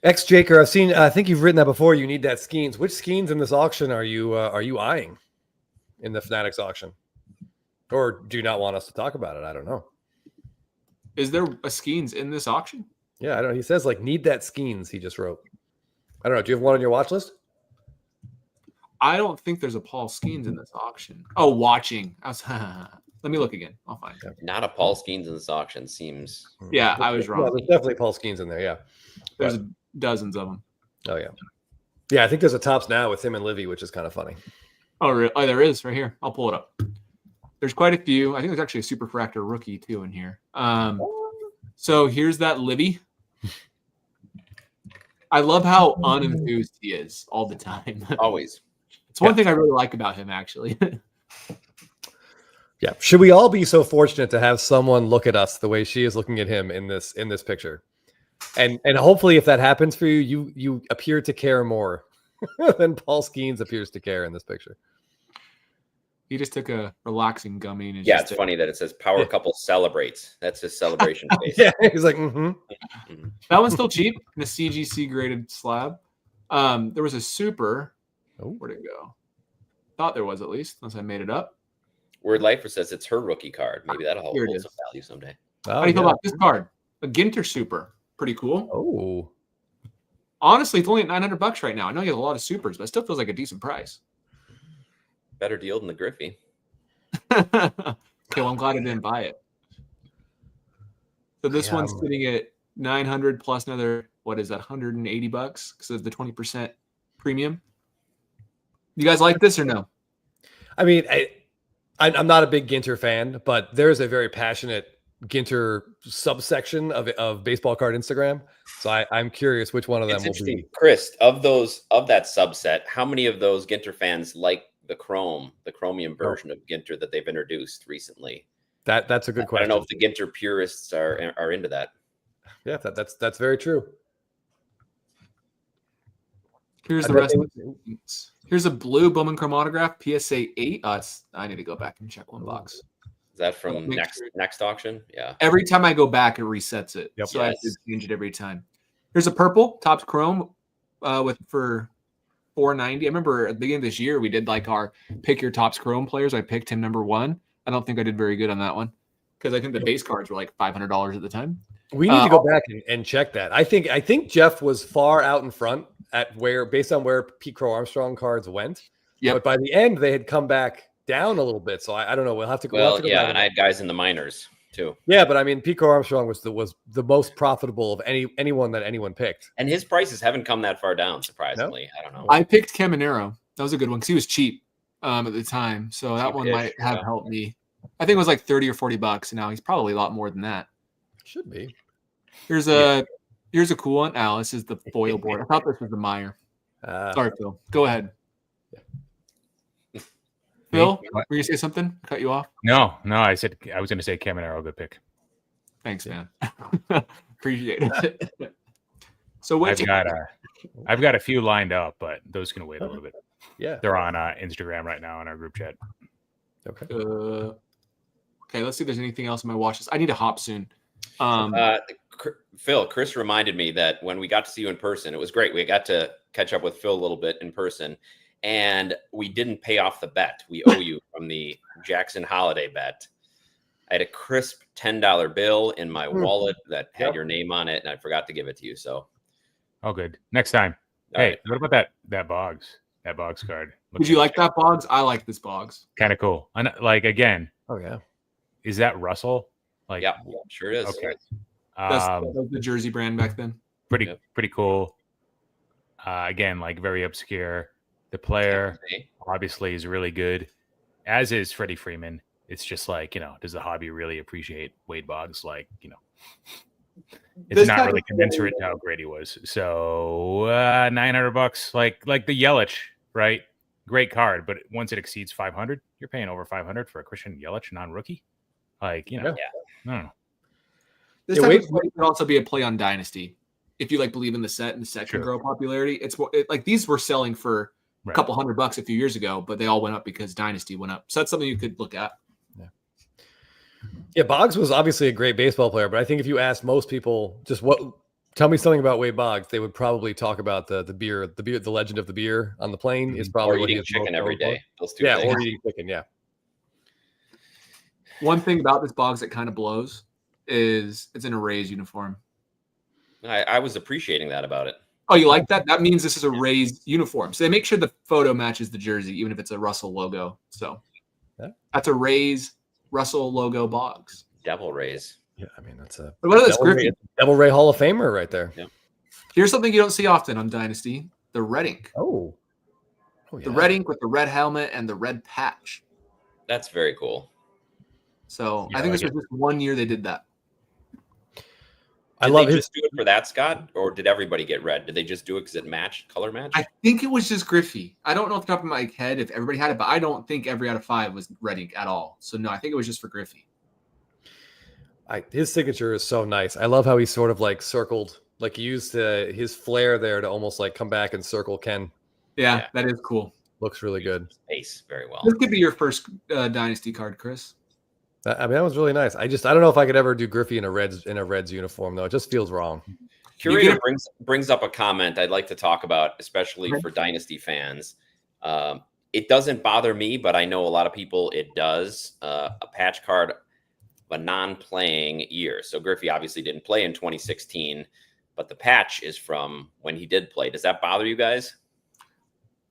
Jaker, I think you've written that before. You need that Skenes. Which Skenes in this auction are you eyeing in the Fanatics auction? Or do you not want us to talk about it? I don't know. Is there a Skenes in this auction? Yeah, I don't know. He says need that Skenes, he just wrote. I don't know. Do you have one on your watch list? I don't think there's a Paul Skenes in this auction. Oh, watching. Let me look again. I'll find it. Not a Paul Skenes in this auction seems. Yeah, I was wrong. Yeah, there's definitely Paul Skenes in there, yeah. There's dozens of them. Oh, yeah. Yeah, I think there's a Topps now with him and Livy, which is kind of funny. Oh, really? Oh, there is right here. I'll pull it up. There's quite a few. I think there's actually a superfractor rookie too in here. So here's that Livy. I love how unenthused he is all the time. Always. It's one thing I really like about him, actually. Yeah. Should we all be so fortunate to have someone look at us the way she is looking at him in this picture? And hopefully if that happens for you, you appear to care more than Paul Skenes appears to care in this picture. He just took a relaxing gummy. And it's funny that it says Power Couple celebrates. That's his celebration face. Yeah, he's like, That one's still cheap in a CGC graded slab. There was a super. Oh, where'd it go? Thought there was at least, unless I made it up. Word Lifer says it's her rookie card. Maybe that'll hold some value someday. How do you feel about this card? A Ginter super. Pretty cool. Oh. Honestly, it's only at $900 right now. I know you have a lot of supers, but it still feels like a decent price. Better deal than the Griffey. Okay, well, I'm glad I didn't buy it. So this one's sitting at 900 plus another, what is that, $180 because of the 20% premium. You guys like this or no? I mean, I'm not a big Ginter fan, but there's a very passionate Ginter subsection of baseball card Instagram. So I'm curious which one of them will be. Chris, of that subset, how many of those Ginter fans like the chromium version of Ginter that they've introduced recently? That's a good question. I don't know if the Ginter purists are into that. Yeah, that's very true. Here's the rest. Here's a blue Bowman chromatograph PSA 8. I need to go back and check one box. Is that from next auction? Yeah. Every time I go back, it resets it. Yep. So I have to change it every time. Here's a purple Topps Chrome for $490. I remember at the beginning of this year, we did like our pick your Topps Chrome players. I picked him number 1. I don't think I did very good on that one because I think the base cards were like $500 at the time. We need to go back and check that. I think Jeff was far out in front based on where Pete Crow Armstrong cards went. Yeah. But by the end, they had come back down a little bit. So I don't know. We'll have to go. Well, yeah, and I had guys in the minors too. Yeah, but I mean, Pete Crow Armstrong was the most profitable of anyone that anyone picked. And his prices haven't come that far down, surprisingly. No? I don't know. I picked Caminero. That was a good one because he was cheap. at the time. So that one Cheap-ish, might have yeah. helped me. I think it was like 30 or 40 bucks, and now he's probably a lot more than that. Should be. Here's a cool one. Oh, this is the foil board. I thought this was the Meyer. Sorry, Phil. Go ahead. Phil, were you gonna say something? Cut you off? No. I said I was going to say Caminero, good pick. Thanks, man. Appreciate it. So I've got a few lined up, but those can wait a little bit. Yeah, They're on Instagram right now in our group chat. Okay. Okay, let's see if there's anything else in my watch list. I need to hop soon. Phil, Chris reminded me that when we got to see you in person, it was great. We got to catch up with Phil a little bit in person, and we didn't pay off the bet. We owe you from the Jackson holiday bet. I had a crisp $10 bill in my wallet that had your name on it, and I forgot to give it to you. So, oh, good. Next time. All Hey, right. what about that Boggs? That Boggs card. Did you like that, Boggs? I like this Boggs. Kind of cool. And like again, Oh yeah. is that Russell? Like, yeah, sure is. okay. That was the Jersey brand back then. Pretty cool. Again, like very obscure. The player obviously is really good, as is Freddy Freeman. It's just like, does the hobby really appreciate Wade Boggs? Like, it's This not type really of- commensurate to how great he was. So $900, like the Yelich, right? Great card, but once it exceeds 500, you're paying over 500 for a Christian Yelich non-rookie. Like, I don't know. This Yeah, type wait- of play could also be a play on Dynasty. If you like believe in the set and the set can Sure. grow popularity, it's like these were selling for a couple $100 a few years ago, but they all went up because Dynasty went up. So that's something you could look at. Yeah, Boggs was obviously a great baseball player, but I think if you asked most people tell me something about Wade Boggs, they would probably talk about the beer, the legend of the beer on the plane is probably Or what he eating is most chicken every known for. day. Those two Yeah, things. or eating chicken. Yeah. One thing about this Boggs that kind of blows is it's in a Rays uniform. I was appreciating that about it. Oh, you like that? That means this is a Rays uniform. So they make sure the photo matches the jersey, even if it's a Russell logo. So that's a Rays Russell logo Boggs. Devil Rays. Yeah, I mean that's a But what is this, Griffey? Devil Ray Hall of Famer right there. Yeah. Here's something you don't see often on Dynasty: the red ink. Oh, The red ink with the red helmet and the red patch. That's very cool. So Yeah, I think I this was just 1 year they did that. I Did love they his. just do it for that, Scott? Or did everybody get red? Did they just do it because it matched, color match? I think it was just Griffey. I don't know off the top of my head if everybody had it, but I don't think every out of 5 was red ink at all. So no, I think it was just for Griffey. His signature is so nice. I love how he sort of like circled, like he used his flair there to almost like come back and circle Ken. Yeah, that is cool. Looks really good. Space very well. This could be your first Dynasty card, Chris. I mean, that was really nice. I don't know if I could ever do Griffey in a Reds uniform though. It just feels wrong. Curator brings up a comment I'd like to talk about, especially for Dynasty fans. It doesn't bother me, but I know a lot of people it does. A patch card, a non-playing year. So Griffey obviously didn't play in 2016, but the patch is from when he did play. Does that bother you guys?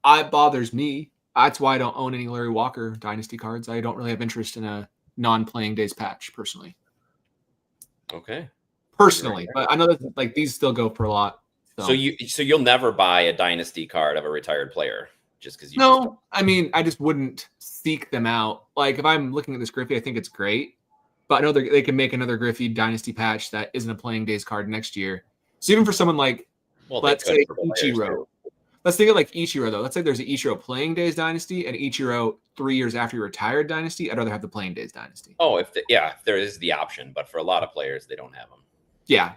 It bothers me. That's why I don't own any Larry Walker Dynasty cards. I don't really have interest in a non-playing days patch personally. Okay. Personally, but I know that like these still go for a lot. So you'll never buy a Dynasty card of a retired player just because you No, I mean I just wouldn't seek them out. Like if I'm looking at this Griffey, I think it's great, but I know they can make another Griffey Dynasty patch that isn't a playing days card next year. So even for someone like let's say Ichiro. Let's think of like Ichiro though. Let's say there's an Ichiro playing days Dynasty and Ichiro 3 years after he retired Dynasty. I'd rather have the playing days Dynasty. Oh, if there is the option, but for a lot of players, they don't have them. Yeah.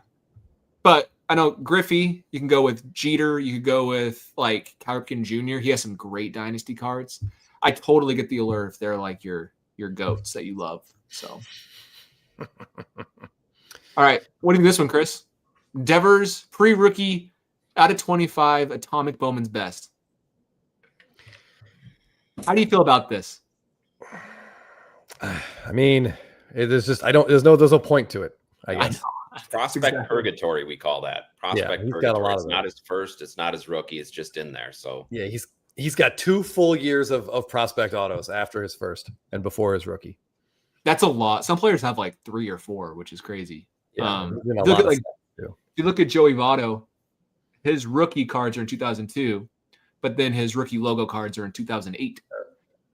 But I know Griffey, you can go with Jeter. You could go with like Cowkin Jr. He has some great Dynasty cards. I totally get the allure if they're like your goats that you love. So, all right. What do you think of this one, Chris? Devers pre-rookie out of 25 Atomic Bowman's best. How do you feel about this? I mean, there's no point to it, I guess. Prospect purgatory, we call that. Prospect he's purgatory. got a lot It's of not his first, it's not his rookie, it's just in there. So Yeah, he's got 2 full years of prospect autos after his first and before his rookie. That's a lot. Some players have like 3 or 4, which is crazy. Yeah, If you look at Joey Votto, his rookie cards are in 2002, but then his rookie logo cards are in 2008.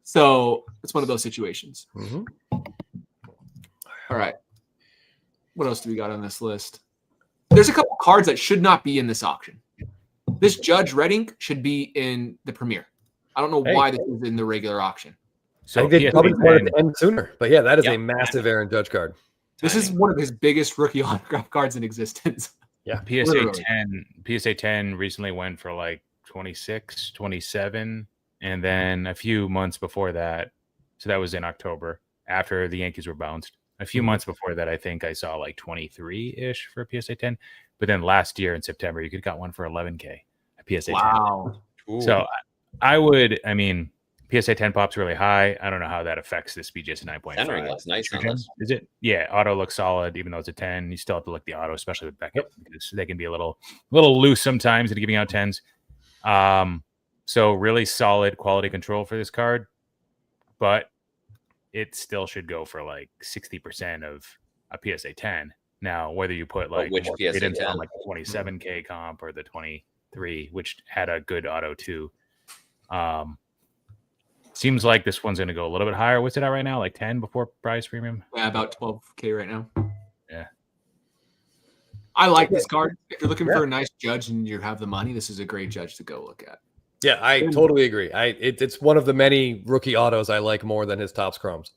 So it's one of those situations. Mm-hmm. All right. What else do we got on this list? There's a couple cards that should not be in this auction. This Judge Red Ink should be in the Premier. I don't know why this is in the regular auction. So I think they probably wanted to end sooner. But yeah, that is a massive Aaron Judge card. This is one of his biggest rookie autograph cards in existence. Yeah. PSA 10 recently went for like 26, 27. And then a few months before that, so that was in October, after the Yankees were bounced. A few months before that, I think I saw like 23-ish for PSA 10. But then last year in September, you could got one for $11K, a PSA 10. Wow. So I mean, PSA 10 pops really high. I don't know how that affects this BGS 9.5. Centering looks nice on this. Is it? Yeah, auto looks solid, even though it's a 10. You still have to look the auto, especially with Beckett, because they can be a little loose sometimes in giving out 10s. So really solid quality control for this card, but it still should go for like 60% of a PSA 10. Now, whether you put like which PSA 10? On like the 27K comp or the 23, which had a good auto too. Seems like this one's going to go a little bit higher. What's it at right now? Like 10 before price premium? Yeah, about 12K right now. Yeah. I like this card. If you're looking for a nice Judge and you have the money, this is a great Judge to go look at. Yeah, I totally agree. It's one of the many rookie autos I like more than his Topps Chromes.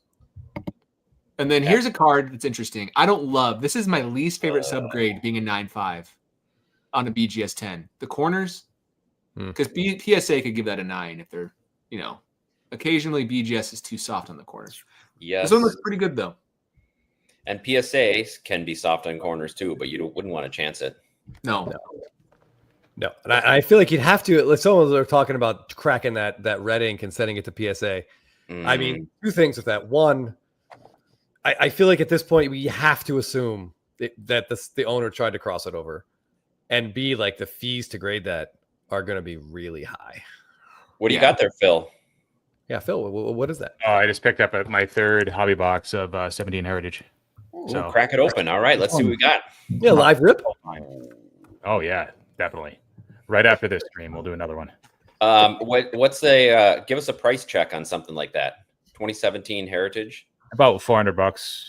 And then here's a card that's interesting. I don't love. This is my least favorite subgrade, being a 9.5 on a BGS 10. The corners, because PSA could give that a 9 if they're, occasionally BGS is too soft on the corners. Yes. This one looks pretty good though. And PSAs can be soft on corners too, but you wouldn't want to chance it. No. And I feel like you'd have to. Someone are talking about cracking that red ink and sending it to PSA. I mean, two things with that. One, I feel like at this point we have to assume that the owner tried to cross it over, and B, like the fees to grade that are going to be really high. What do you got there, Phil? Yeah, Phil, what is that? Oh, I just picked up my third hobby box of 17 Heritage. So crack it open. All right, let's see what we got. Yeah, live rip. Oh yeah, definitely. Right after this stream, we'll do another one. What's give us a price check on something like that? 2017 Heritage. About $400.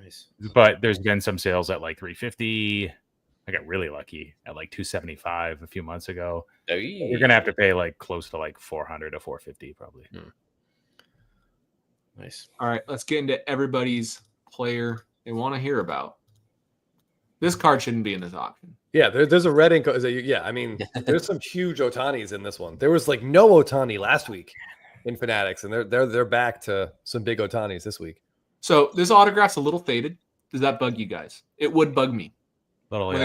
Nice. But there's been some sales at like $350. I got really lucky at like $275 a few months ago. You're gonna have to pay like close to like $400 to $450 probably. Nice. All right, let's get into everybody's player they want to hear about. This card shouldn't be in this auction. Yeah, there's a red ink. Yeah, I mean, there's some huge Ohtanis in this one. There was like no Ohtani last week in Fanatics, and they're back to some big Ohtanis this week. So this autograph's a little faded. Does that bug you guys? It would bug me. When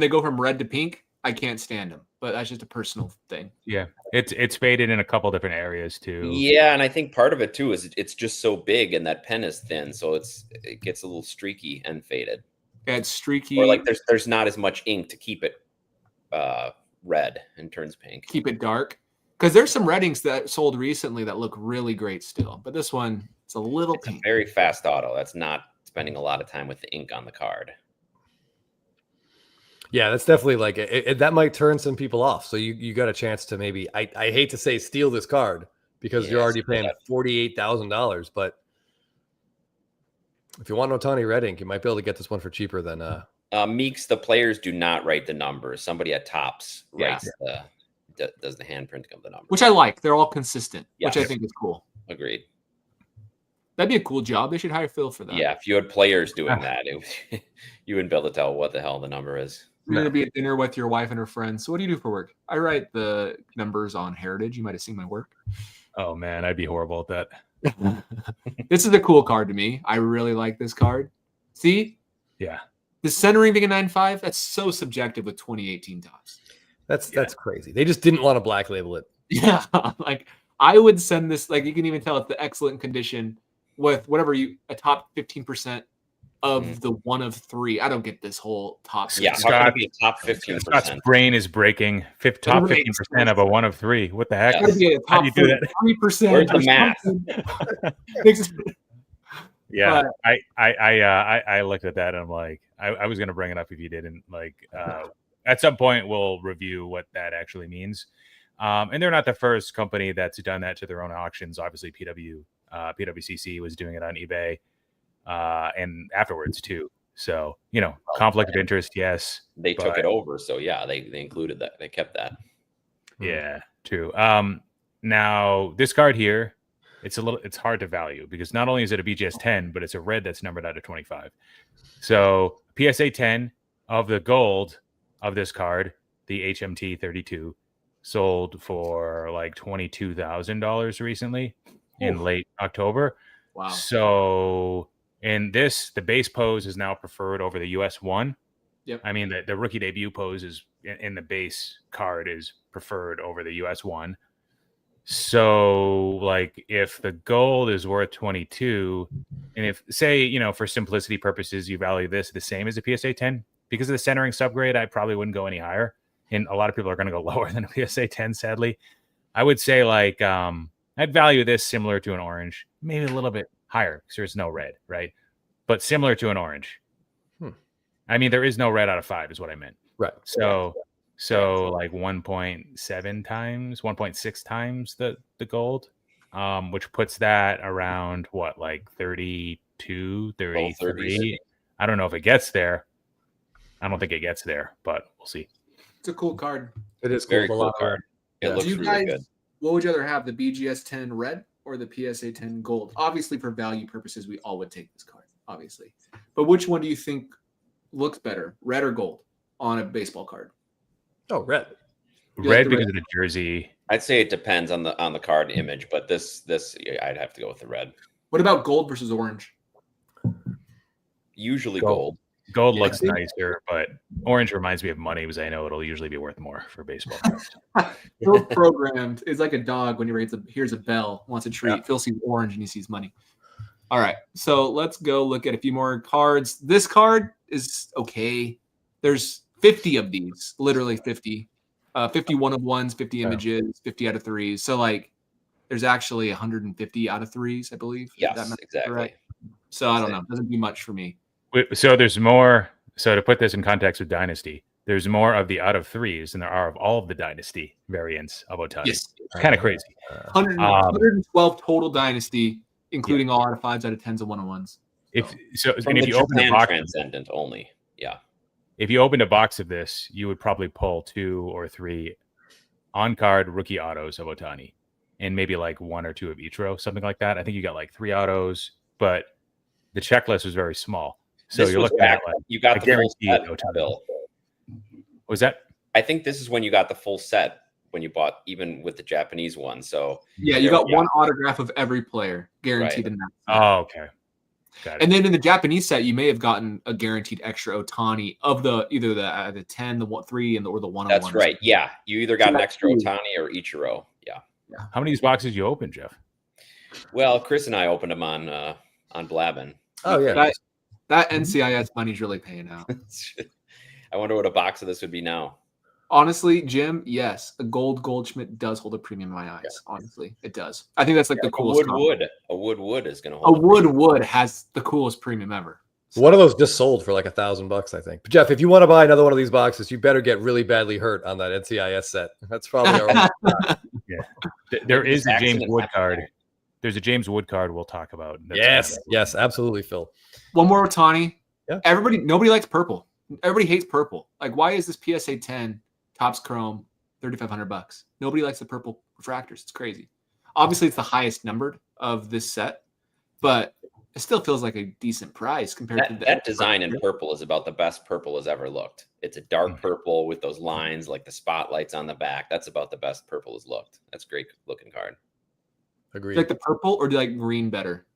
they go from red to pink, I can't stand them. But that's just a personal thing. Yeah, it's faded in a couple different areas too. Yeah, and I think part of it too is it's just so big and that pen is thin, so it gets a little streaky and faded. Yeah, it's streaky. Or like there's not as much ink to keep it red and turns pink. Keep it dark. Because there's some red inks that sold recently that look really great still. But this one, it's a little pink. A very fast auto. That's not spending a lot of time with the ink on the card. Yeah, that's definitely like that might turn some people off. So you got a chance to maybe I hate to say steal this card because you're already paying $48,000, but if you want Ohtani red ink, you might be able to get this one for cheaper than Meeks. The players do not write the numbers. Somebody at Topps writes does the handprinting of the numbers, which I like. They're all consistent, which I think is cool. Agreed. That'd be a cool job. They should hire Phil for that. Yeah, if you had players doing that, you wouldn't be able to tell what the hell the number is. You're going to be at dinner with your wife and her friends. So what do you do for work? I write the numbers on Heritage. You might have seen my work. Oh, man, I'd be horrible at that. This is a cool card to me. I really like this card. See? Yeah. The centering being a 9.5, that's so subjective with 2018 Topps. That's crazy. They just didn't want to black label it. Yeah. Like, I would send this, like, you can even tell it's the excellent condition with whatever a top 15% of the one of three. I don't get this whole top. Yeah, Scott, be a top 15%. Scott's brain is breaking. Top 15% of a one of three. What the heck? Yeah. How do you do that? 3%. Where's the math? Yeah, I looked at that and I'm like, I was gonna bring it up if you didn't. Like, at some point we'll review what that actually means. And they're not the first company that's done that to their own auctions. Obviously, PWCC was doing it on eBay and afterwards too. So, conflict of interest, yes. They took it over. So yeah, they included that. They kept that. Yeah, true. Now this card here, it's hard to value because not only is it a BGS 10, but it's a red that's numbered out of 25. So PSA 10 of the gold of this card, the HMT 32, sold for like $22,000 recently in late October. Wow. So in this, the base pose is now preferred over the US 1. Yep. I mean, the rookie debut pose is in the base card is preferred over the US 1. So, like, if the gold is worth 22, and if, say, for simplicity purposes, you value this the same as a PSA 10, because of the centering subgrade, I probably wouldn't go any higher. And a lot of people are going to go lower than a PSA 10, sadly. I would say, like, I'd value this similar to an orange, maybe a little bit higher because there's no red, right? But similar to an orange. I mean, there is no red out of 5 is what I meant. Right. So like 1.7 times, 1.6 times the gold, which puts that around what, like 32, 33. I don't know if it gets there. I don't think it gets there, but we'll see. It's a cool card. It is cool. Very cool card. It looks really good. What would you rather have, the BGS 10 red or the PSA 10 gold? Obviously, for value purposes, we all would take this card, obviously. But which one do you think looks better, red or gold, on a baseball card? Oh, red. Red because of the jersey. I'd say it depends on the card image, but this I'd have to go with the red. What about gold versus orange? Usually gold. Gold looks nicer, but orange reminds me of money because I know it'll usually be worth more for baseball cards. Phil's programmed is like a dog when he hears a bell, wants a treat. Yeah. Phil sees orange and he sees money. All right, so let's go look at a few more cards. This card is okay. There's 50 of these, literally 50. 51 of ones, 50 images, 50 out of 3s. So, like, there's actually 150 out of 3s, I believe. Yes, exactly. Right? So, I don't know. It doesn't do much for me. So, there's more. So, to put this in context with Dynasty, there's more of the out of 3s than there are of all of the Dynasty variants of Ohtani. Yes. It's kind of crazy. 112 total Dynasty, including all out of 5s, out of 10s, and 1-on-1s. If you open a box, transcendent only. Yeah. If you opened a box of this, you would probably pull 2 or 3 on-card rookie autos of Ohtani, and maybe like 1 or 2 of each row, something like that. I think you got like 3 autos, but the checklist was very small. So you're looking at like you got the full set bill. Was that? I think this is when you got the full set when you bought, even with the Japanese one. So yeah, you got one autograph of every player guaranteed in that set. Oh, okay. Got it. And then in the Japanese set, you may have gotten a guaranteed extra Ohtani of either the 10, the 3, or the 1-on-1. That's right. Yeah, you either got an extra Ohtani or Ichiro. Yeah. How many of these boxes you opened, Jeff? Well, Chris and I opened them on Blabbin. Oh yeah, that NCIS money's really paying out. I wonder what a box of this would be now. Honestly, Jim, yes, a Goldschmidt does hold a premium in my eyes. Yeah. Honestly, it does. I think that's like the coolest. A Wood is going to hold. A Wood has the coolest premium ever. So. One of those just sold for like $1,000, I think. But Jeff, if you want to buy another one of these boxes, you better get really badly hurt on that NCIS set. That's probably our yeah. There is a James Wood card. There's a James Wood card we'll talk about. Yes, absolutely, Phil. One more Ohtani. Yeah. Nobody likes purple. Everybody hates purple. Like, why is this PSA 10 Topps Chrome $3,500? Nobody likes the purple refractors. It's crazy. Obviously, it's the highest numbered of this set, but it still feels like a decent price compared to that design in purple is about the best purple has ever looked. It's a dark purple with those lines, like the spotlights on the back. That's about the best purple has looked. That's a great looking card. Agreed. Do you like the purple, or do you like green better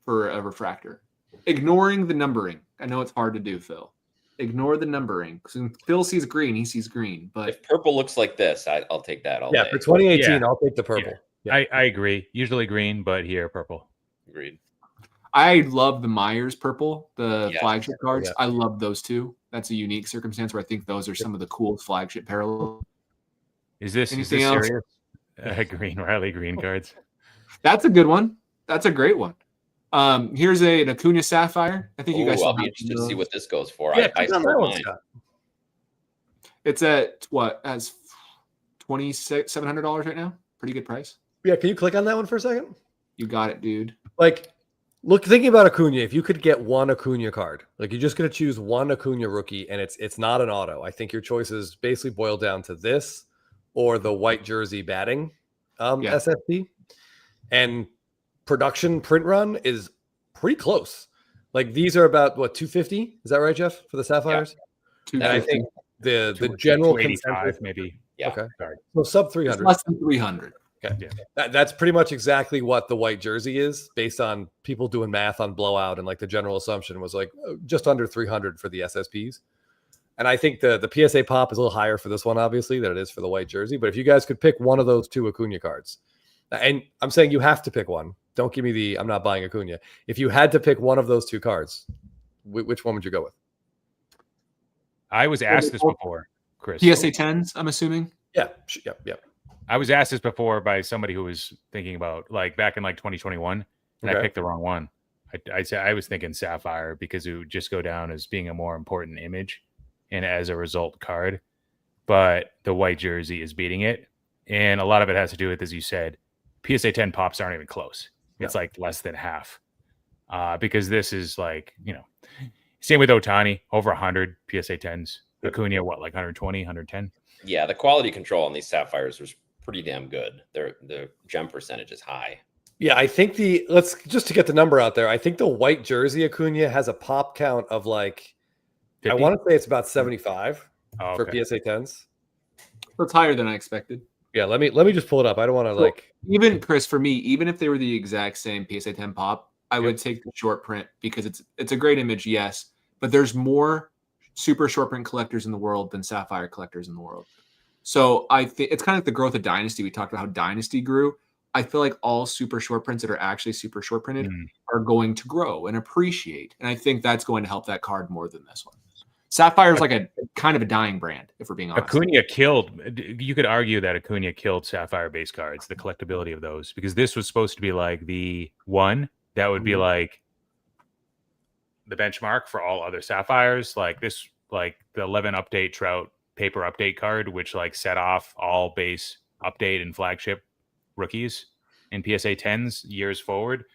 for a refractor? Ignoring the numbering. I know it's hard to do, Phil. Ignore the numbering. Because when Phil sees green, he sees green. But if purple looks like this, I'll take that all day. For 2018, I'll take the purple. Yeah. I agree. Usually green, but here purple. Agreed. I love the Myers purple, the flagship cards. Yeah. I love those two. That's a unique circumstance where I think those are some of the coolest flagship parallels. Is this serious? Green Riley green cards. That's a good one. That's a great one. Here's an Acuna Sapphire. I think you guys. I'll be interested to see what this goes for. Yeah, I mine. It's at what, as $2,700 right now. Pretty good price. Yeah, can you click on that one for a second? You got it, dude. Like, look, thinking about Acuna, if you could get one Acuna card, like you're just going to choose one Acuna rookie, and it's not an auto. I think your choices basically boil down to this or the white jersey batting SFP. And production print run is pretty close. Like these are about what 250? Is that right, Jeff? For the Sapphires? Yeah. And I think the general 285 consensus, maybe. Yeah. Okay. Sorry. So sub It's 300. less than 300. Okay. Yeah. That's pretty much exactly what the white jersey is based on people doing math on blowout. And like the general assumption was like just under 300 for the SSPs. And I think the PSA pop is a little higher for this one, obviously, than it is for the white jersey. But if you guys could pick one of those two Acuna cards, and I'm saying you have to pick one. Don't give me I'm not buying Acuna. If you had to pick one of those two cards, which one would you go with? I was asked this before, Chris. PSA 10s, I'm assuming. Yeah. I was asked this before by somebody who was thinking about like back in like 2021, and I picked the wrong one. I said I was thinking Sapphire because it would just go down as being a more important image and as a result card. But the white jersey is beating it. And a lot of it has to do with, as you said, PSA 10 pops aren't even close. It's like less than half. Because this is like, same with Ohtani, over 100 PSA 10s. Acuna, what, like 120, 110? Yeah, the quality control on these Sapphires was pretty damn good. The gem percentage is high. Yeah, I think let's just to get the number out there. I think the white jersey Acuna has a pop count of like, 50? I want to say it's about 75 for okay. PSA 10s. That's higher than I expected. Yeah, let me just pull it up. I don't want to even Chris, for me, even if they were the exact same PSA 10 pop, I would take the short print because it's a great image, yes, but there's more super short print collectors in the world than Sapphire collectors in the world. So I think it's kind of like the growth of Dynasty. We talked about how Dynasty grew. I feel like all super short prints that are actually super short printed are going to grow and appreciate. And I think that's going to help that card more than this one. Sapphire is like a kind of a dying brand, if we're being honest. Acuna you could argue that Acuna killed Sapphire base cards, the collectability of those, because this was supposed to be like the one that would be like the benchmark for all other Sapphires. Like this, like the 11 update Trout paper update card, which like set off all base update and flagship rookies in PSA 10s years forward.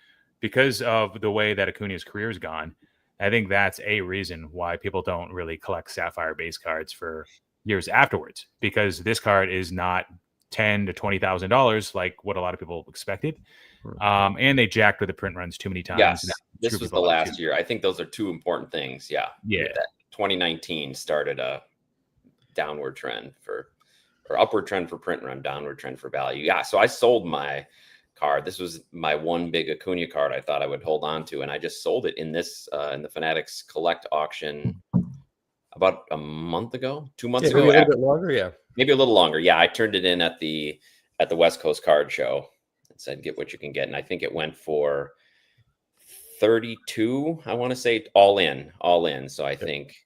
Because of the way that Acuna's career has gone, I think that's a reason why people don't really collect Sapphire base cards for years afterwards, because this card is not $10,000 to $20,000 like what a lot of people expected. And they jacked with the print runs too many times. Yes, this was the last year. I think those are two important things. Yeah. 2019 started a downward trend or upward trend for print run, downward trend for value. Yeah. So I sold my card. This was my one big Acuna card I thought I would hold on to, and I just sold it in this in the Fanatics Collect auction about a month ago, 2 months ago. Maybe a little bit longer, maybe a little longer. Yeah, I turned it in at the West Coast Card Show and said get what you can get, and I think it went for 32. I want to say all in. So I think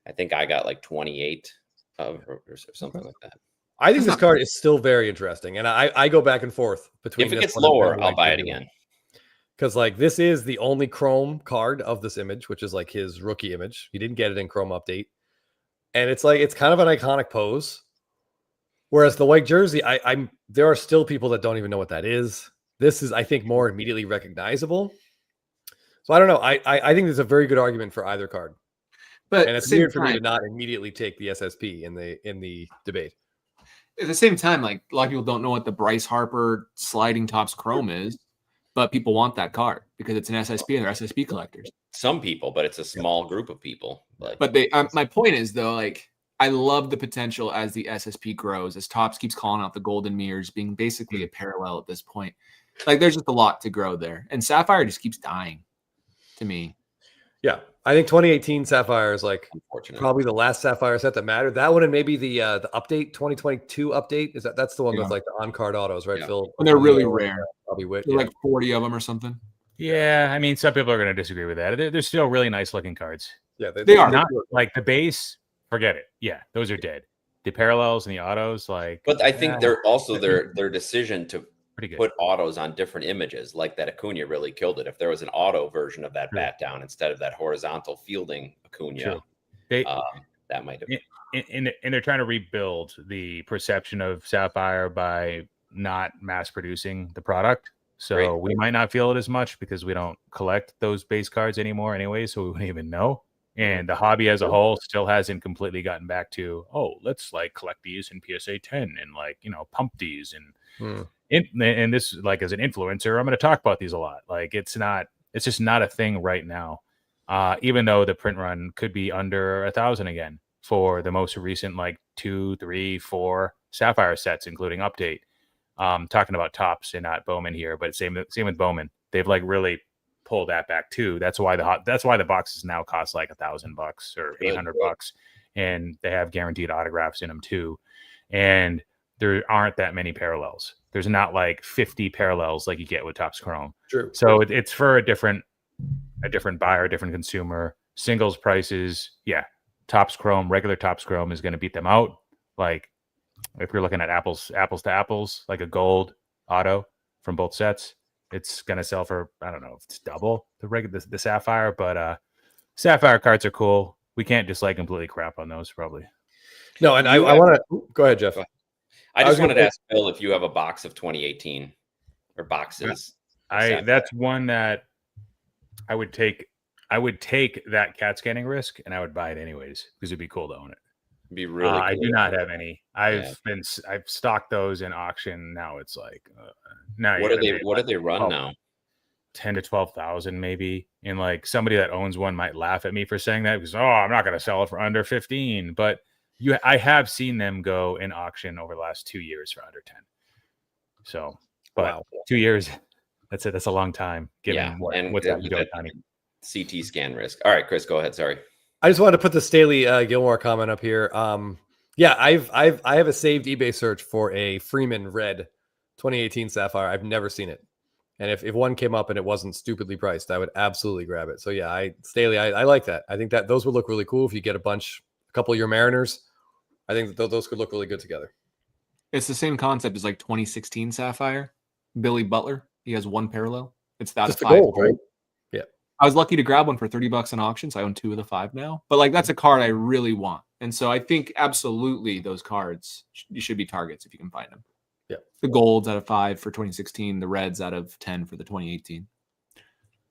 I got like 28 or something like that. I think this card is still very interesting, and I go back and forth between. If it gets lower, I'll buy it again. Because like this is the only Chrome card of this image, which is like his rookie image. He didn't get it in Chrome update, and it's like it's kind of an iconic pose. Whereas the white jersey, there are still people that don't even know what that is. This is, I think, more immediately recognizable. So I don't know. I think there's a very good argument for either card, but and it's weird for me to not immediately take the SSP in the debate. At the same time, like a lot of people don't know what the Bryce Harper sliding tops Chrome is, but people want that card because it's an SSP and they're SSP collectors. Some people, but it's a small group of people. But they, my point is though, like I love the potential as the SSP grows, as Topps keeps calling out the golden mirrors being basically a parallel at this point. Like there's just a lot to grow there, and Sapphire just keeps dying to me. Yeah, I think 2018 Sapphire is like probably the last Sapphire set that mattered. That one and maybe the update 2022 update is that's the one with like the on card autos, right? Phil, when they're really rare, probably Witt, like 40 of them or something. Yeah, I mean, some people are going to disagree with that. They're still really nice looking cards. Yeah, they are not like the base. Forget it. Yeah, those are dead. The parallels and the autos, like. But I think they're also their decision to pretty good. Put autos on different images, like that Acuna really killed it. If there was an auto version of that bat down instead of that horizontal fielding Acuna, that might have. And they're trying to rebuild the perception of Sapphire by not mass producing the product. So we might not feel it as much because we don't collect those base cards anymore anyway, so we wouldn't even know. And the hobby as a whole still hasn't completely gotten back to, oh, let's like collect these in PSA 10 and like, you know, pump these. And this, like, as an influencer, I'm going to talk about these a lot. Like, it's just not a thing right now. Even though the print run could be under 1,000 again for the most recent, like 2, 3, 4 Sapphire sets, including update. Talking about Tops and not Bowman here, but same with Bowman. They've like really pulled that back too. That's why the boxes now cost like $1,000 or $800, and they have guaranteed autographs in them too. And there aren't that many parallels. There's not like 50 parallels like you get with Topps Chrome. True. So it's for a different buyer, different consumer. Singles prices, yeah. Topps Chrome, regular Topps Chrome is going to beat them out. Like, if you're looking at apples to apples, like a gold auto from both sets, it's going to sell for, I don't know if it's double the Sapphire, but Sapphire cards are cool. We can't just like completely crap on those, probably. No, and I want to go ahead, Jeff. I just wanted to ask Bill if you have a box of 2018 or boxes. That's one that I would take. I would take that CAT scanning risk, and I would buy it anyways because it'd be cool to own it. It'd be really cool. I do not have any. I've stocked those in auction. Now it's like now what do they run now? 10 to 12,000 maybe. And like somebody that owns one might laugh at me for saying that because I'm not going to sell it for under 15. But I have seen them go in auction over the last 2 years for under 10. So, but 2 years, that's it. That's a long time. Given what's happening to Ohtani. CT scan risk. All right, Chris, go ahead. Sorry. I just wanted to put the Staley Gilmore comment up here. I have a saved eBay search for a Freeman Red 2018 Sapphire. I've never seen it, and if one came up and it wasn't stupidly priced, I would absolutely grab it. So yeah, Staley, I like that. I think that those would look really cool if you get a couple of your Mariners. I think that those could look really good together. It's the same concept as like 2016 Sapphire. Billy Butler, he has one parallel. It's that just the gold, right? Yeah. I was lucky to grab one for $30 in auction, so I own 2 of the 5 now. But like that's a card I really want, and so I think absolutely those cards should be targets if you can find them. Yeah, the golds out of 5 for 2016, the reds out of 10 for the 2018,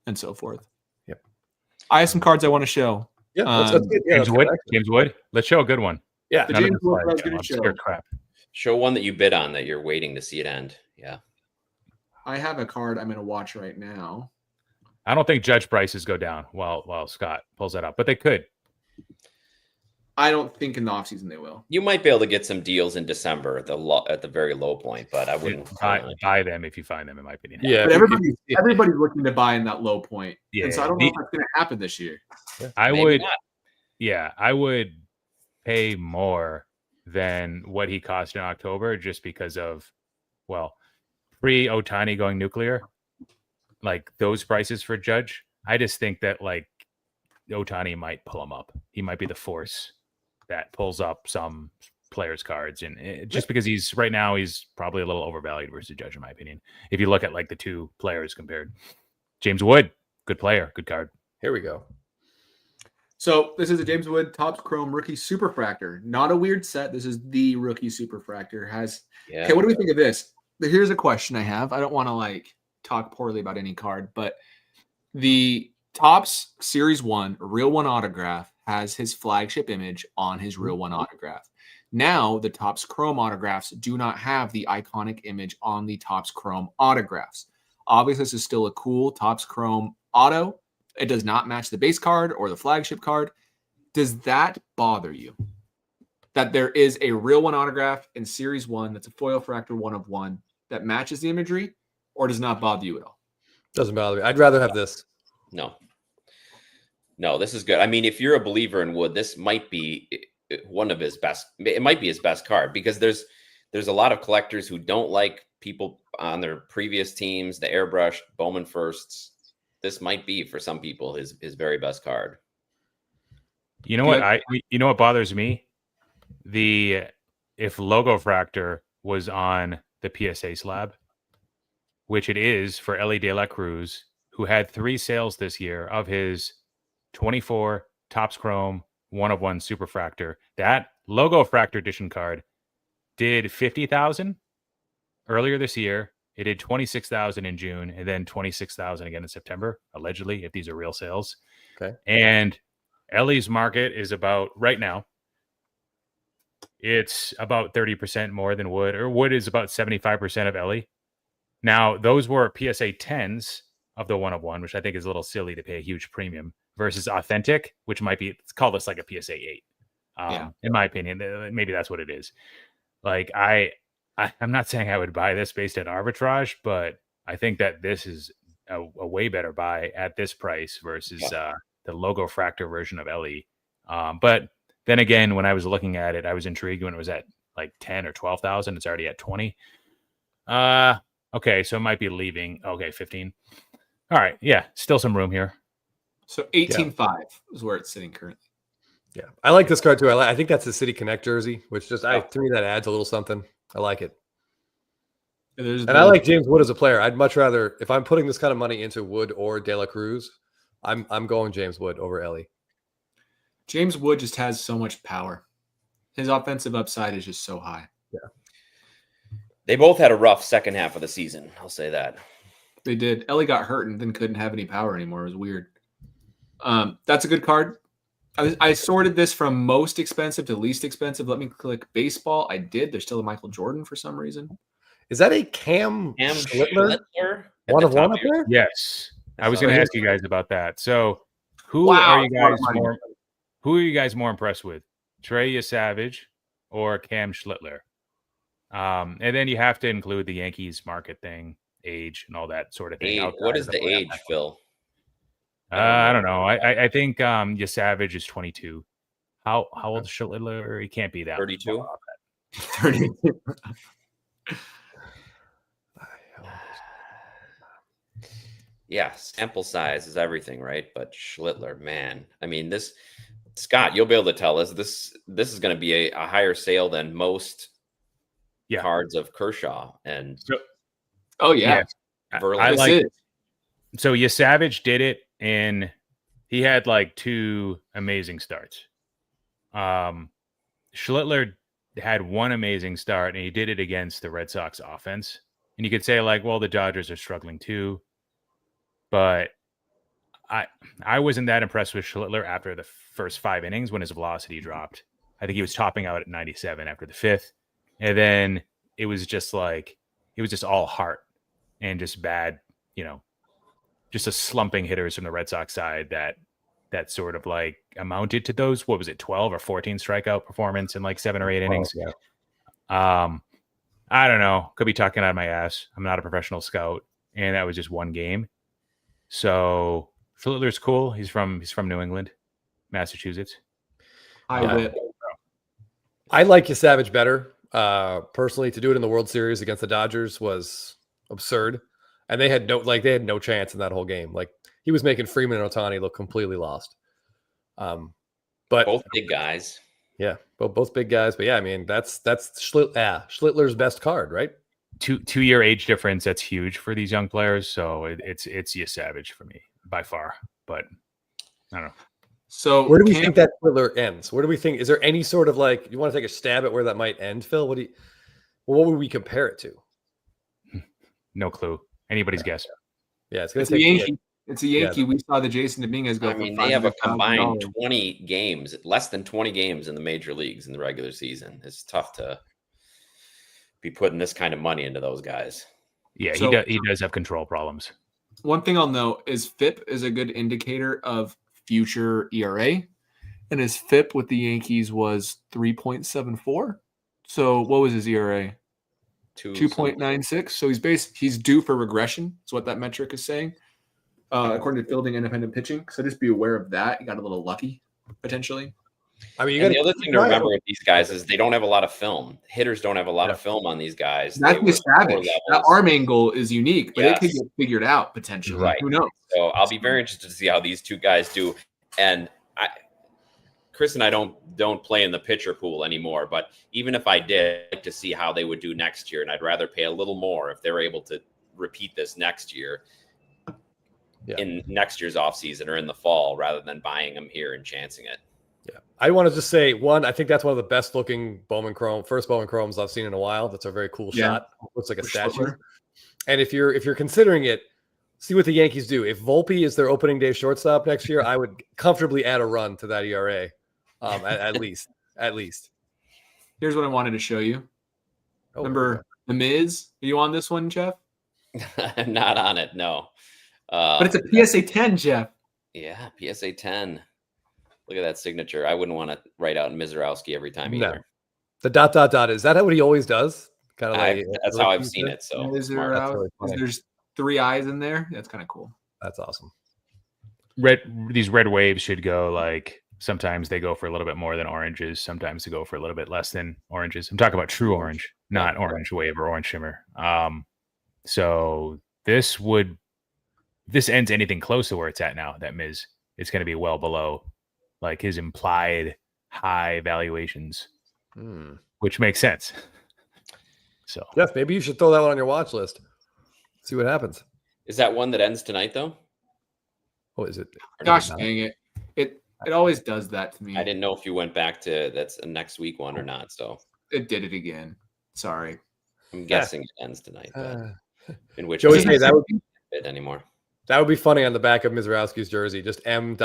and so forth. Yep. I have some cards I want to show. Yeah, let's get, James Wood. Let's show a good one. Yeah, the James Wood I was going to show. Crap. Show one that you bid on that you're waiting to see it end. Yeah. I have a card I'm going to watch right now. I don't think judge prices go down while Scott pulls that up, but they could. I don't think in the offseason they will. You might be able to get some deals in December at the very low point, but I wouldn't buy them if you find them, in my opinion. Yeah, but everybody's looking to buy in that low point. Yeah, and so I don't know if that's going to happen this year. I would pay more than what he cost in October just because of, pre-Ohtani going nuclear, like those prices for Judge. I just think that like Ohtani might pull him up. He might be the force that pulls up some players' cards, and just because he's probably a little overvalued versus Judge, in my opinion. If you look at like the two players compared, James Wood, good player, good card. Here we go. So this is a James Wood Topps Chrome rookie superfractor. Not a weird set. This is the rookie superfractor. Okay, what do we think of this? Here's a question I have. I don't want to like talk poorly about any card, but the Topps Series 1 Real 1 autograph has his flagship image on his Real 1 autograph. Now, the Topps Chrome autographs do not have the iconic image on the Topps Chrome autographs. Obviously, this is still a cool Topps Chrome auto. It does not match the base card or the flagship card. Does that bother you? That there is a Real 1 autograph in Series 1 that's a foil fractor 1 of 1 that matches the imagery, or does not bother you at all? Doesn't bother me. I'd rather have this. No, this is good. I mean, if you're a believer in Wood, this might be one of his best. It might be his best card because there's a lot of collectors who don't like people on their previous teams, the airbrush Bowman firsts. This might be for some people his very best card. You know what bothers me? If Logo Fractor was on the PSA slab, which it is for Ellie De La Cruz, who had 3 sales this year of his 24 Topps Chrome 1/1 superfractor. That logo fractor edition card did 50,000 earlier this year. It did 26,000 in June, and then 26,000 again in September, allegedly, if these are real sales. Okay. And Ellie's market is about, right now, it's about 30% more than Wood, or Wood is about 75% of Ellie. Now, those were PSA 10s of the 1/1, which I think is a little silly to pay a huge premium, versus Authentic, which might be, let's call this like a PSA 8. In my opinion, maybe that's what it is. Like, I'm not saying I would buy this based on arbitrage, but I think that this is a way better buy at this price versus the logo fractor version of Ellie. But then again, when I was looking at it, I was intrigued when it was at like 10 or 12,000. It's already at 20. Okay, so it might be leaving. Okay, 15. All right, yeah, still some room here. So 18.5 is where it's sitting currently. Yeah, I like this card too. I think that's the City Connect jersey, which just to me that adds a little something. I like it. And I like James Wood as a player. I'd much rather, if I'm putting this kind of money into Wood or De La Cruz, I'm going James Wood over Ellie. James Wood just has so much power. His offensive upside is just so high. Yeah. They both had a rough second half of the season. I'll say that. They did. Ellie got hurt and then couldn't have any power anymore. It was weird. That's a good card. I sorted this from most expensive to least expensive. Let me click baseball. I did. There's still a Michael Jordan for some reason. Is that a Cam Schlittler? 1/1 up there? Yes. I was going to ask you guys about that. So who are you guys more impressed with? Trey Savage or Cam Schlittler? And then you have to include the Yankees market thing, age, and all that sort of thing. What is the age, Phil? I don't know. I think Savage is 22. How old is Schlittler? He can't be that 32. 32. Yeah, sample size is everything, right? But Schlittler, man, I mean, this Scott, you'll be able to tell us this is going to be a higher sale than most cards of Kershaw and. I like it. So Savage did it, and he had like 2 amazing starts. Schlittler had 1 amazing start, and he did it against the Red Sox offense. And you could say like, well, the Dodgers are struggling too. But I wasn't that impressed with Schlittler after the first 5 innings when his velocity dropped. I think he was topping out at 97 after the 5th. And then it was just all heart and just bad, just a slumping hitters from the Red Sox side that sort of like amounted to those, 12 or 14 strikeout performance in like 7 or 8 innings. Yeah. I don't know. Could be talking out of my ass. I'm not a professional scout. And that was just 1 game. So Schlittler's cool. He's from New England, Massachusetts. I like Savage better. Personally, to do it in the World Series against the Dodgers was absurd. And they had no chance in that whole game. Like, he was making Freeman and Ohtani look completely lost. But both big guys. Yeah, both big guys. But yeah, I mean, that's Schlittler's best card, right? 2-year age difference. That's huge for these young players. So it's Savage for me by far. But I don't know. So where do we think that Schlittler ends? Where do we think? Is there any sort of like, you want to take a stab at where that might end, Phil? What would we compare it to? No clue. Anybody's guess. Yeah, it's going to take Yankee. It's a Yankee. Yeah. We saw the Jason Dominguez go. I mean, they have a combined 20 games, less than 20 games in the major leagues in the regular season. It's tough to be putting this kind of money into those guys. Yeah, so, he does have control problems. One thing I'll note is FIP is a good indicator of future ERA, and his FIP with the Yankees was 3.74. So what was his ERA? 2.96. So he's due for regression. Is what that metric is saying, according to Fielding Independent Pitching. So just be aware of that. You got a little lucky potentially. I mean, the other thing to remember with these guys is they don't have a lot of film. Hitters don't have a lot of film on these guys. That's Savage. That arm angle is unique, but it could get figured out potentially. Right. Who knows? So I'll be very interested to see how these 2 guys do. And Chris and I don't play in the pitcher pool anymore, but even if I did, I'd like to see how they would do next year, and I'd rather pay a little more if they're able to repeat this next year in next year's offseason or in the fall rather than buying them here and chancing it. Yeah, I want to just say one. I think that's one of the best looking Bowman Chrome, first Bowman Chromes I've seen in a while. That's a very cool shot. Looks like a statue. And if you're considering it, see what the Yankees do. If Volpe is their opening day shortstop next year, I would comfortably add a run to that ERA, at least. At least. Here's what I wanted to show you. Oh, Remember The Miz? Are you on this one, Jeff? I'm not on it, no. But it's a PSA 10, Jeff. Yeah, PSA 10. Look at that signature. I wouldn't want to write out Mizorowski every time either. The ... Is that what he always does? Kind of like that's how I've seen it. So there's 3 eyes in there. That's kind of cool. That's awesome. These red waves should go like sometimes they go for a little bit more than oranges. Sometimes they go for a little bit less than oranges. I'm talking about true orange, not orange wave or orange shimmer. So this ends anything close to where it's at now. That Miz, it's going to be well below like his implied high valuations, which makes sense. So Jeff, maybe you should throw that one on your watch list. See what happens. Is that one that ends tonight though? Oh, is it? Gosh dang it. It always does that to me. I didn't know if you went back to that's a next week one or not. So it did it again. Sorry. I'm guessing it ends tonight. But in which Joey, case, that would be it anymore. That would be funny on the back of Mizorowski's jersey. Just M ...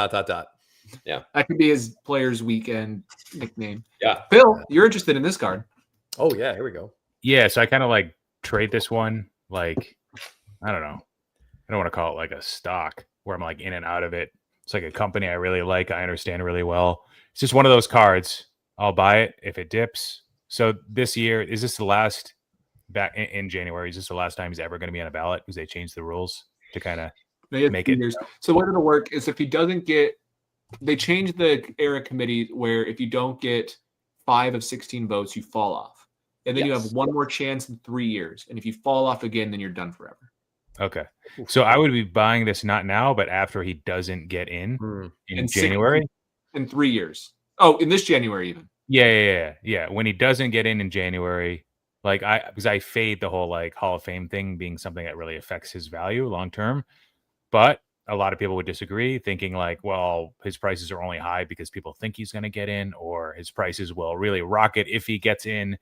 Yeah, that could be his player's weekend nickname. Yeah, Phil, you're interested in this card? Oh yeah, here we go. Yeah, so I kind of like trade this one. Like, I don't know. I don't want to call it like a stock where I'm like in and out of it. It's like a company I really like. I understand really well. It's just one of those cards. I'll buy it if it dips. So this year, is this the last back in January? Is this the last time he's ever going to be on a ballot because they changed the rules to kind of make it? So what it'll work is if he doesn't get, they changed the era committee where if you don't get 5 of 16 votes, you fall off. And then you have one more chance in 3 years. And if you fall off again, then you're done forever. Okay. So I would be buying this not now, but after he doesn't get in January. In 3 years. Oh, in this January even. Yeah. When he doesn't get in January, like because I fade the whole like Hall of Fame thing being something that really affects his value long term. But a lot of people would disagree, thinking like, well, his prices are only high because people think he's going to get in, or his prices will really rocket if he gets in.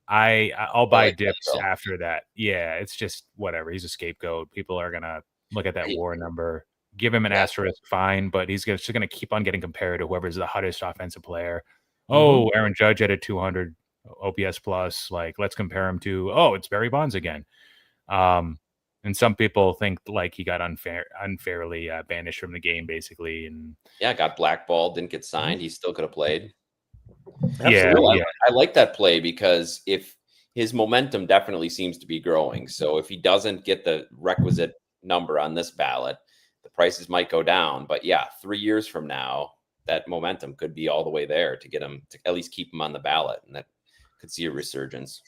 I'll buy dips after that. Yeah, it's just whatever. He's a scapegoat. People are gonna look at that WAR number, give him an asterisk, fine, but he's just gonna keep on getting compared to whoever's the hottest offensive player. Oh, Aaron Judge at a 200 OPS plus. Like, let's compare him to it's Barry Bonds again. And some people think like he got unfairly banished from the game, basically, and got blackballed, didn't get signed. He still could have played. Absolutely. Yeah, I like that play because if his momentum definitely seems to be growing. So if he doesn't get the requisite number on this ballot, the prices might go down. But 3 years from now, that momentum could be all the way there to get him to at least keep him on the ballot, and that could see a resurgence.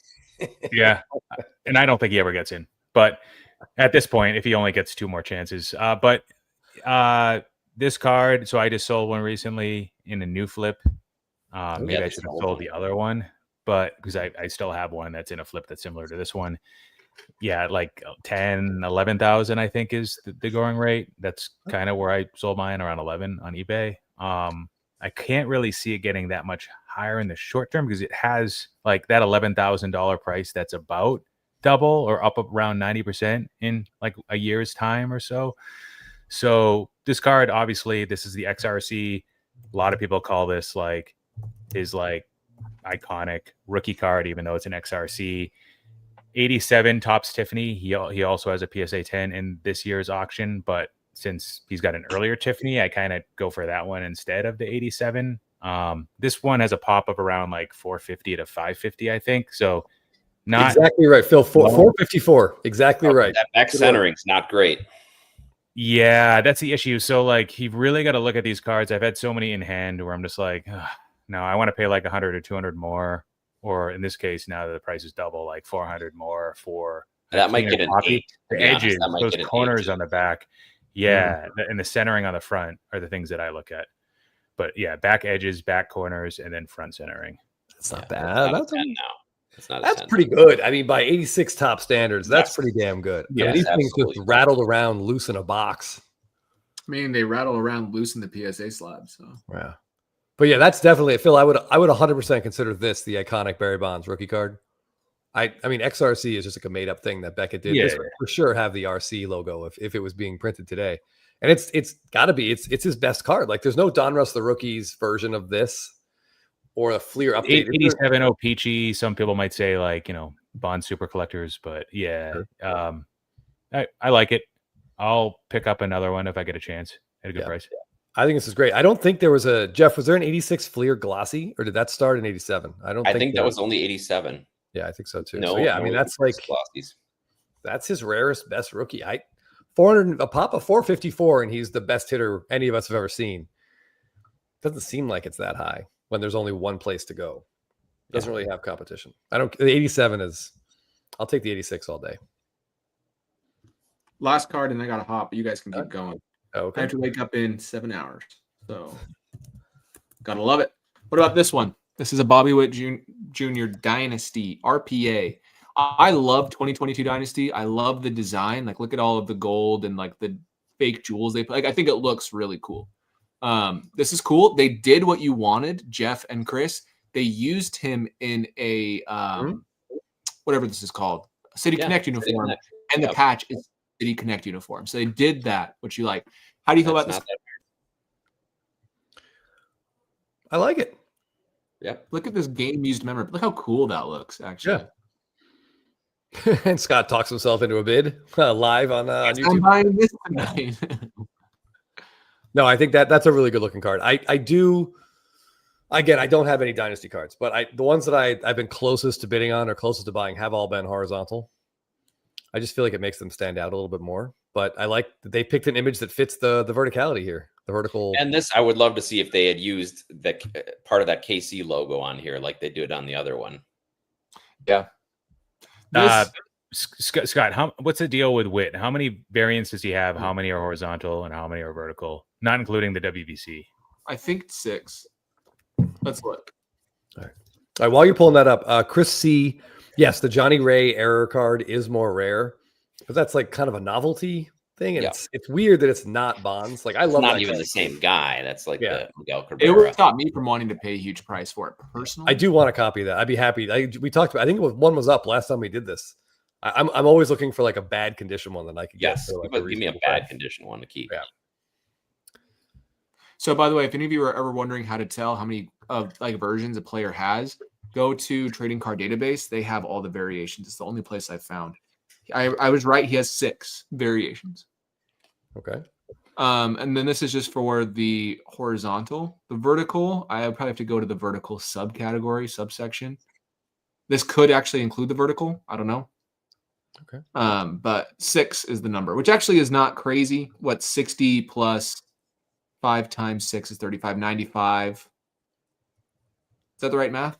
Yeah, and I don't think he ever gets in. But at this point, if he only gets 2 more chances, but this card. So I just sold one recently in a new flip. Maybe I should have sold the other one, but because I still have one that's in a flip that's similar to this one. Yeah, like 10, 11,000, I think is the going rate. That's kind of where I sold mine, around 11 on eBay. I can't really see it getting that much higher in the short term because it has like that $11,000 price that's about double or up around 90% in like a year's time or so. So this card, obviously, this is the XRC. A lot of people call this like his like iconic rookie card, even though it's an XRC. 87 tops Tiffany. He also has a PSA 10 in this year's auction, but since he's got an earlier Tiffany, I kind of go for that one instead of the 87. This one has a pop of around like 450 to 550, I think. So not exactly right, Phil. 454. Exactly right. That back centering's not great. Yeah, that's the issue. So like, you really got to look at these cards. I've had so many in hand where I'm just like, no, I want to pay like 100 or 200 more, or in this case, now that the price is double, like 400 more for that might get an 8. The edges, those corners on the back, and the centering on the front are the things that I look at. But back edges, back corners, and then front centering. That's not bad. That's pretty good. I mean, by 86 top standards, that's pretty damn good. Yeah, these things just rattled around loose in a box. I mean, they rattle around loose in the PSA slab. So yeah. But yeah, that's definitely Phil. I would 100% consider this the iconic Barry Bonds rookie card. I mean, XRC is just like a made up thing that Beckett did. Yeah. This would for sure have the RC logo if it was being printed today. And it's got to be it's his best card. Like there's no Donruss the Rookies version of this or a Fleer update. 87 O-Peachy. Some people might say like, Bond super collectors, but yeah, Sure. I like it. I'll pick up another one if I get a chance at a good price. I think this is great. I don't think there was a Jeff. Was there an 86 Fleer glossy or did that start in 87? I think that was only 87. Yeah, I think so too. No, so yeah, I mean that's like glossies. That's his rarest, best rookie. 400 a pop of 454, and he's the best hitter any of us have ever seen. Doesn't seem like it's that high when there's only one place to go. Doesn't really have competition. The 87 is. I'll take the 86 all day. Last card, and I got a hop. But you guys can keep going. Okay. I have to wake up in 7 hours, so gotta love it. What about this one? This is a Bobby Witt Jr. Dynasty RPA. I love 2022 Dynasty. I love the design. Like, look at all of the gold and like the fake jewels they put. Like, I think it looks really cool. This is cool. They did what you wanted, Jeff and Chris. They used him in a whatever this is called, City Connect uniform, Connect. And the patch is City Connect uniform. So they did that, which you like. How do you feel about this? I like it. Yeah. Look at this game used memorabilia. Look how cool that looks, actually. Yeah. And Scott talks himself into a bid live on YouTube. I'm buying this tonight. No, I think that's a really good looking card. I do. Again, I don't have any Dynasty cards, but the ones that I've been closest to bidding on or closest to buying have all been horizontal. I just feel like it makes them stand out a little bit more. But I like that they picked an image that fits the verticality here. The vertical. And this, I would love to see if they had used the part of that KC logo on here, like they did on the other one. Yeah. Scott, what's the deal with Witt? How many variants does he have? How many are horizontal and how many are vertical? Not including the WBC. I think 6. Let's look. All right. While you're pulling that up, Chris C. Yes, the Johnny Ray error card is more rare, but that's like kind of a novelty thing, and it's weird that it's not Bonds. Like I love not even the same guy. That's like the Miguel Cabrera. It would stop me from wanting to pay a huge price for it personally. I do want a copy of that. I'd be happy. We talked about. I think one was up last time we did this. I'm always looking for like a bad condition one that I could get. For like give me a bad condition one to keep. Yeah. So by the way, if any of you are ever wondering how to tell how many versions a player has, go to Trading Card Database. They have all the variations. It's the only place I've found. I was right. He has 6 variations. Okay. And then this is just for the horizontal. The vertical, I would probably have to go to the vertical subsection. This could actually include the vertical. I don't know. Okay. But 6 is the number, which actually is not crazy. 60 plus 5 times 6 is 35, 95. Is that the right math?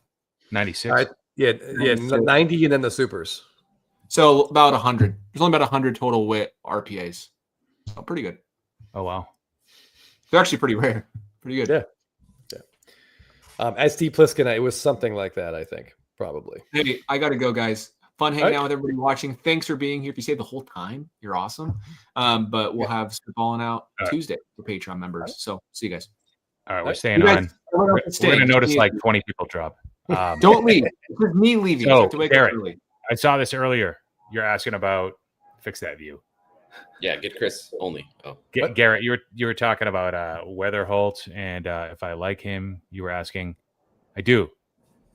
96. All right. Yeah, 90 and then the supers. So about 100. There's only about 100 total Witt RPAs. So pretty good. Oh, wow. They're actually pretty rare. Pretty good. Yeah. ST Pliskin, it was something like that, I think, probably. Hey, I got to go, guys. Fun hanging out with everybody watching. Thanks for being here. If you stayed the whole time, you're awesome. But we'll have Spitballin out Tuesday for Patreon members. So see you guys. All right, we're staying on. We're going to notice like 20 people drop. Don't leave. It's just me leaving. So, I have to wake up early. I saw this earlier. You're asking about fix that view. Yeah, get Chris only. Oh, Garrett, you were talking about Weatherholt, and if I like him, you were asking. I do.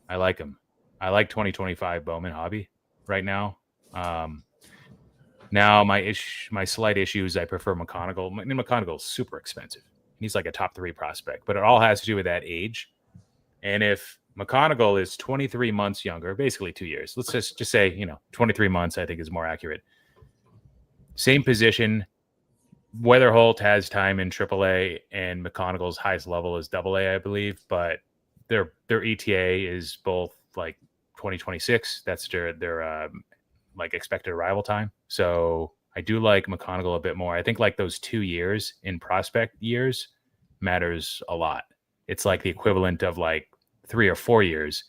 I like him. I like 2025 Bowman Hobby right now. Now my slight issue is I prefer McConaughey. McConaughey's super expensive. He's like a top 3 prospect, but it all has to do with that age. And if McConaughey is 23 months younger, basically 2 years. Let's just say, 23 months, I think is more accurate. Same position. Weatherholt has time in AAA, and McConaughey's highest level is AA, I believe. But their ETA is both like 2026. That's their like expected arrival time. So I do like McConaughey a bit more. I think like those 2 years in prospect years matters a lot. It's like the equivalent of like 3 or 4 years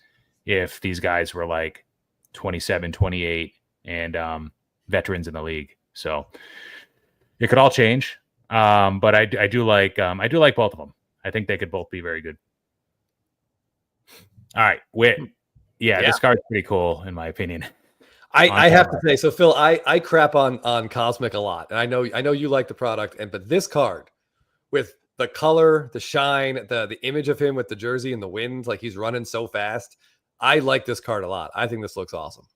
if these guys were like 27, 28 and veterans in the league. So it could all change. But I do like both of them. I think they could both be very good. All right, Witt. Yeah, Yeah. this card's pretty cool in my opinion. I have to say, so Phil, I crap on Cosmic a lot, and I know you like the product, but this card with the color, the shine, the image of him with the jersey and the wind, like he's running so fast, I like this card a lot. I think this looks awesome.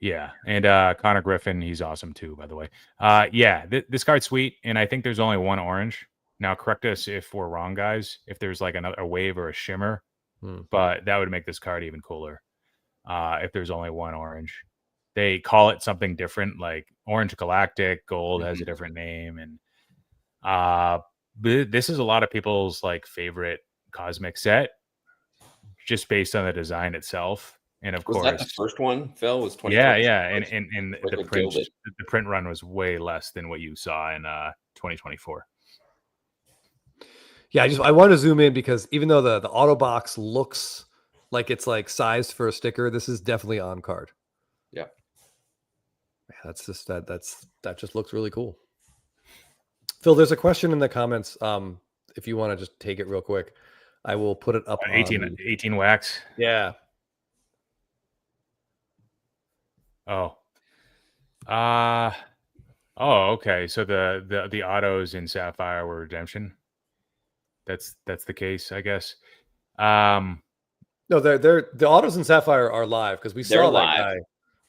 Yeah, and Connor Griffin, he's awesome too, by the way. Yeah, this card's sweet, and I think there's only one orange. Now, correct us if we're wrong, guys. If there's like a wave or a shimmer, but that would make this card even cooler. If there's only one orange, they call it something different, like Orange Galactic. Gold has a different name, and this is a lot of people's like favorite Cosmic set, just based on the design itself. And of course, that the first one, Phil, was 20. Yeah, and the print run was way less than what you saw in 2024. Yeah, I want to zoom in because even though the auto box looks like it's like sized for a sticker, this is definitely on card. Yeah. That's just that just looks really cool. Phil, there's a question in the comments. If you want to just take it real quick, I will put it up. 18 wax. Yeah. Oh. Okay. So the autos in Sapphire were redemption. That's the case, I guess. No, they're the autos in Sapphire are live because we saw that guy.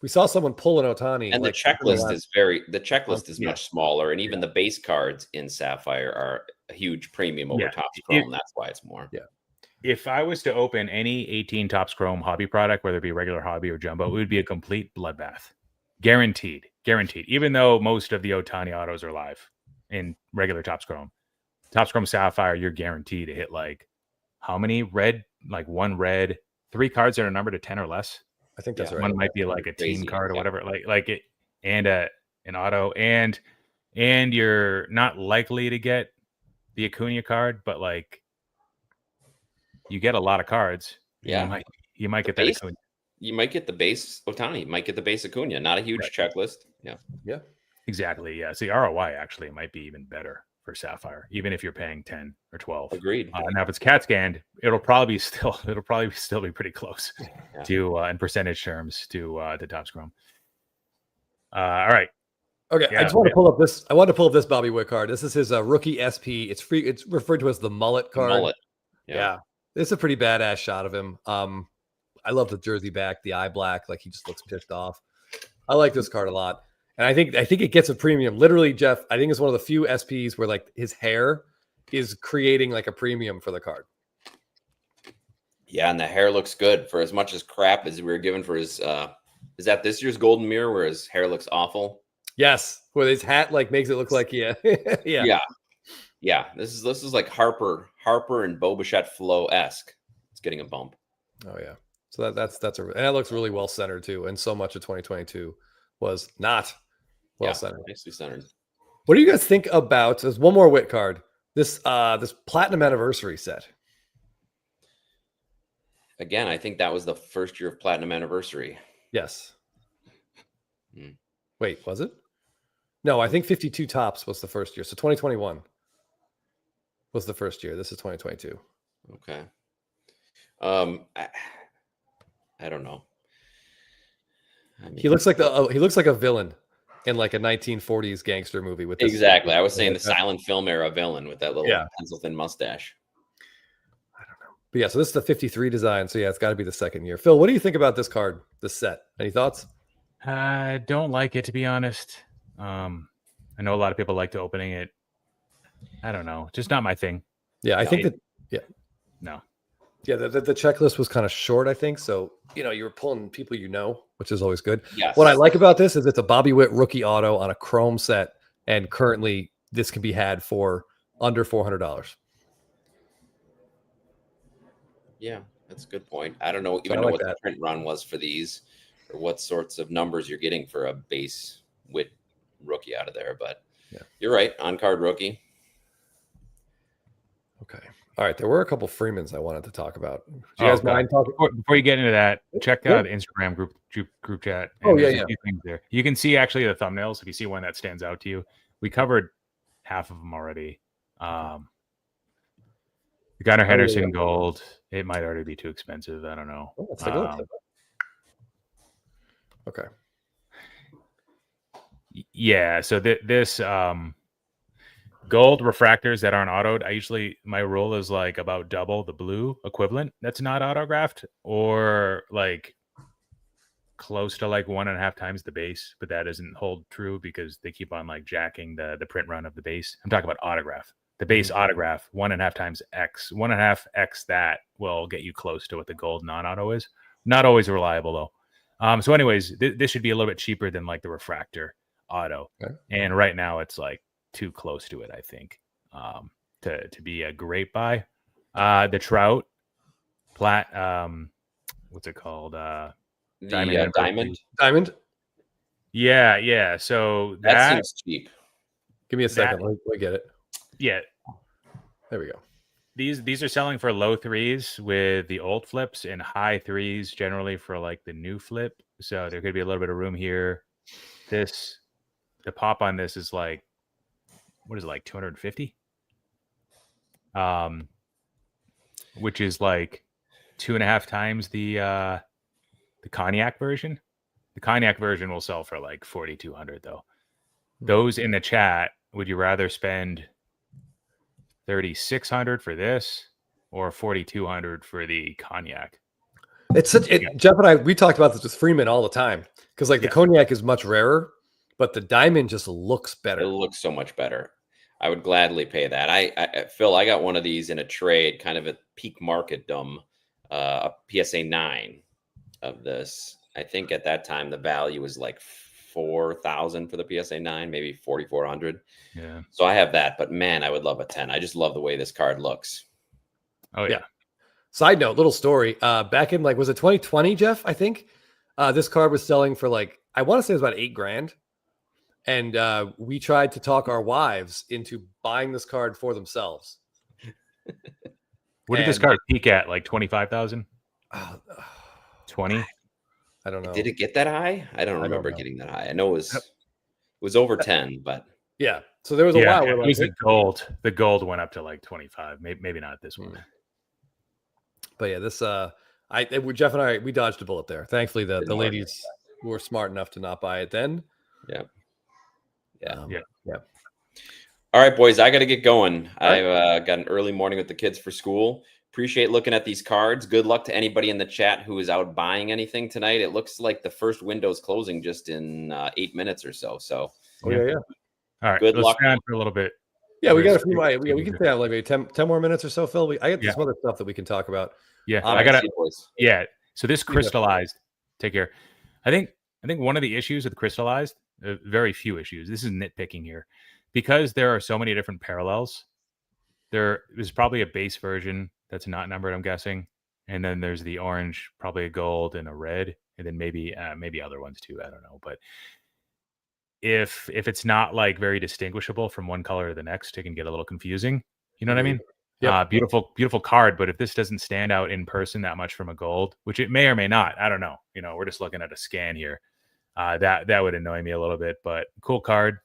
We saw someone pull an Ohtani, and like, the checklist is much smaller, and even the base cards in Sapphire are a huge premium over Topps Chrome. That's why it's more. Yeah. If I was to open any 18 Topps Chrome hobby product, whether it be regular hobby or jumbo, it would be a complete bloodbath. Guaranteed. Even though most of the Ohtani autos are live in regular Topps Chrome. Topps Chrome Sapphire, you're guaranteed to hit like how many red? Like one red, 3 cards that are numbered to 10 or less. I think that's right. One might be like a team card or whatever, like it, and an auto, and you're not likely to get the Acuna card, but like you get a lot of cards. Yeah, you might get that Acuna. You might get the base Ohtani. You might get the base Acuna. Not a huge checklist. Yeah, exactly. Yeah, see, ROI actually might be even better for Sapphire, even if you're paying 10 or 12. Agreed. Now, if it's CAT scanned, it'll probably still be pretty close to in percentage terms to Topps Chrome. All right. Okay. I just want to pull up this. I want to pull up this Bobby Witt card. This is his rookie SP. It's free. It's referred to as the mullet card. Mullet. Yeah. This is a pretty badass shot of him. I love the jersey back, the eye black, like he just looks pissed off. I like this card a lot. And I think it gets a premium. Literally, Jeff, I think it's one of the few SPs where like his hair is creating like a premium for the card. Yeah, and the hair looks good for as much as crap as we were given for his is that this year's Golden Mirror where his hair looks awful? Yes, where his hat like makes it look like yeah. This is like Harper and Bo Bichette Flo-esque. It's getting a bump. Oh yeah. So that's and that looks really well centered too. And so much of 2022 was not well centered. Nicely centered. What do you guys think about? There's one more Witt card. This Platinum Anniversary set. Again, I think that was the first year of Platinum Anniversary. Yes. Wait, was it? No, I think 52 Topps was the first year. So 2021 was the first year. This is 2022. Okay. I don't know. I mean, he looks like a villain in like a 1940s gangster movie with this. Exactly. I was saying the silent film era villain with that little pencil thin mustache. I don't know. But yeah, so this is the 53 design. So yeah, it's got to be the second year. Phil, what do you think about this card, this set? Any thoughts? I don't like it, to be honest. I know a lot of people like to opening it. I don't know. Just not my thing. Yeah, I think that. Yeah. No. Yeah, the checklist was kind of short, I think. So, you were pulling people which is always good. Yes. What I like about this is it's a Bobby Witt rookie auto on a Chrome set. And currently, this can be had for under $400. Yeah, that's a good point. I don't know what the print run was for these or what sorts of numbers you're getting for a base Witt rookie out of there. But you're right, on-card rookie. Okay. All right, there were a couple Freemans I wanted to talk about. Do you guys mind talking? Before you get into that, check out Instagram group chat. Oh yeah. A few things there. You can see actually the thumbnails if you see one that stands out to you. We covered half of them already. Gunnar yeah. Henderson gold. It might already be too expensive. I don't know. Oh, let's take a look. Okay. Yeah. So this gold refractors that aren't autoed, my rule is like about double the blue equivalent that's not autographed, or like close to like 1.5 times the base, but that doesn't hold true because they keep on like jacking the print run of the base. I'm talking about autograph. The base autograph 1.5 times X, 1.5 X that will get you close to what the gold non-auto is. Not always reliable though. So anyways, this should be a little bit cheaper than like the refractor auto. Okay. And right now it's like too close to it, I think, to be a great buy. The Trout what's it called? Diamond. Yeah. So that seems cheap. Give me a second. Let me get it. Yeah. There we go. These are selling for low 3s with the old flips and high 3s generally for like the new flip. So there could be a little bit of room here. The pop on this is like, what is it, like 250? Which is like 2.5 times the cognac version. The cognac version will sell for like 4,200 though. Those in the chat, would you rather spend 3,600 for this or 4,200 for the cognac? Jeff and we talked about this with Freeman all the time because like the cognac is much rarer, but the diamond just looks better. It looks so much better. I would gladly pay that. Phil, I got one of these in a trade, kind of at peak marketdom, a PSA 9 of this. I think at that time the value was like 4,000 for the PSA 9, maybe 4,400. Yeah. So I have that, but man, I would love a 10. I just love the way this card looks. Oh yeah. Side note, little story. Back in like, was it 2020, Jeff? I think this card was selling for like, I want to say it was about $8,000. And we tried to talk our wives into buying this card for themselves. What did this card peak at? Like 25,000? 20? I don't know. Did it get that high? I don't remember getting that high. I know it was over 10, but yeah. So there was a while where it was the gold. The gold went up to like 25. Maybe not this one. But yeah, this Jeff and I, we dodged a bullet there. Thankfully, the ladies were smart enough to not buy it then. Yeah. Yeah. All right, boys, I got to get going. I've got an early morning with the kids for school. Appreciate looking at these cards. Good luck to anybody in the chat who is out buying anything tonight. It looks like the first window's closing just in 8 minutes or so. So, yeah. All right, good luck for a little bit. Yeah, we got a few. We can stay out like maybe 10 more minutes or so, Phil. I got some other stuff that we can talk about. Yeah, I got it. Yeah, so this crystallized. Take care. I think one of the issues with crystallized, very few issues. This is nitpicking here, because there are so many different parallels. There's probably a base version that's not numbered, I'm guessing, and then there's the orange, probably a gold and a red, and then maybe other ones too. I don't know, but if it's not like very distinguishable from one color to the next, it can get a little confusing. You know what I mean? Yeah. Beautiful card, but if this doesn't stand out in person that much from a gold, which it may or may not, I don't know. We're just looking at a scan here. That would annoy me a little bit, but cool card.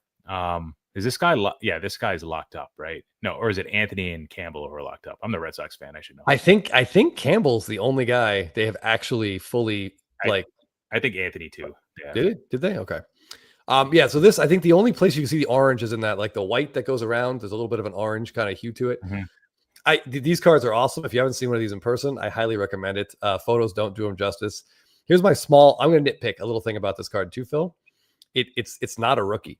Is this guy? This guy's locked up, right? No, or is it Anthony and Campbell who are locked up? I'm the Red Sox fan. I should know. I think Campbell's the only guy they have actually fully I think Anthony too. Yeah. Did they? Okay. So this, I think the only place you can see the orange is in that, like the white that goes around. There's a little bit of an orange kind of hue to it. Mm-hmm. These cards are awesome. If you haven't seen one of these in person, I highly recommend it. Photos don't do them justice. Here's my I'm going to nitpick a little thing about this card too, Phil. It's not a rookie.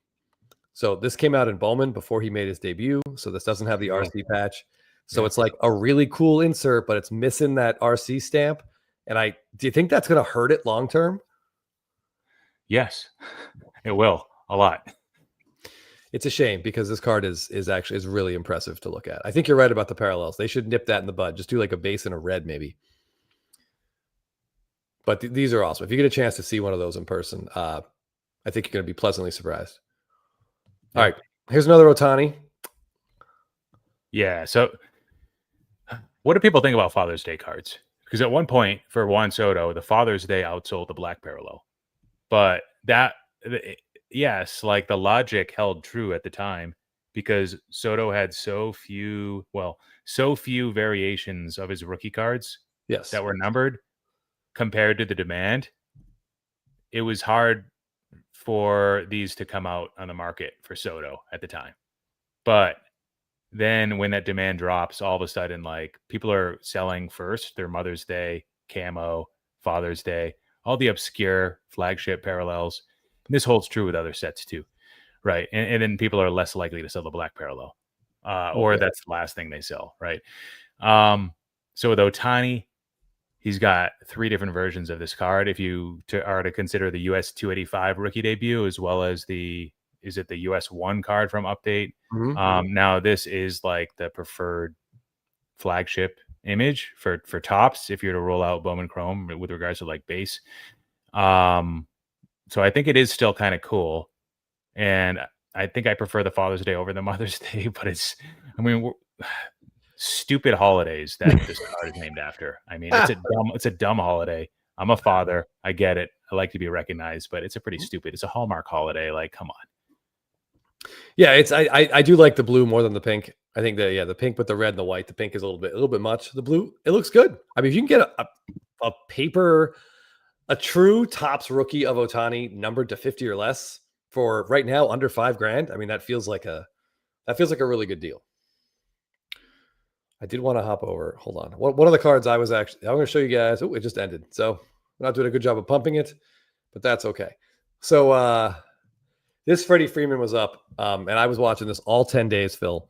So this came out in Bowman before he made his debut. So this doesn't have the RC patch. So it's like a really cool insert, but it's missing that RC stamp. And do you think that's going to hurt it long term? Yes, it will a lot. It's a shame because this card is really impressive to look at. I think you're right about the parallels. They should nip that in the bud. Just do like a base and a red maybe. But these are awesome. If you get a chance to see one of those in person, I think you're going to be pleasantly surprised. All right, here's another Ohtani. Yeah. So, what do people think about Father's Day cards? Because at one point for Juan Soto, the Father's Day outsold the black parallel. But yes, like the logic held true at the time because Soto had so so few variations of his rookie cards Yes. that were numbered compared to the demand. It was hard for these to come out on the market for Soto at the time. But then when that demand drops, all of a sudden, like, people are selling first their Mother's Day camo, Father's Day, all the obscure flagship parallels. And this holds true with other sets too, right? And then people are less likely to sell the black parallel, or that's the last thing they sell, right? So with Ohtani, he's got 3 different versions of this card. If you are to consider the US 285 rookie debut, as well as the US 1 card from Update. Now this is like the preferred flagship image for tops if you're to roll out Bowman Chrome with regards to like base. So I think it is still kind of cool, and I think I prefer the Father's Day over the Mother's Day, but stupid holidays that this card is named after. I mean, it's a dumb holiday. I'm a father, I get it, I like to be recognized, but it's a pretty stupid, it's a Hallmark holiday, like, come on. Yeah, I do like the blue more than the pink. I think the pink with the red and the white, the pink is a little bit much. The blue, it looks good. I mean, if you can get a true tops rookie of Ohtani numbered to 50 or less for right now under $5,000, I mean, that feels like a really good deal. I did want to hop over. Hold on. One of the cards I'm going to show you guys. Oh, it just ended. So we're not doing a good job of pumping it, but that's okay. So this Freddy Freeman was up, and I was watching this all 10 days, Phil.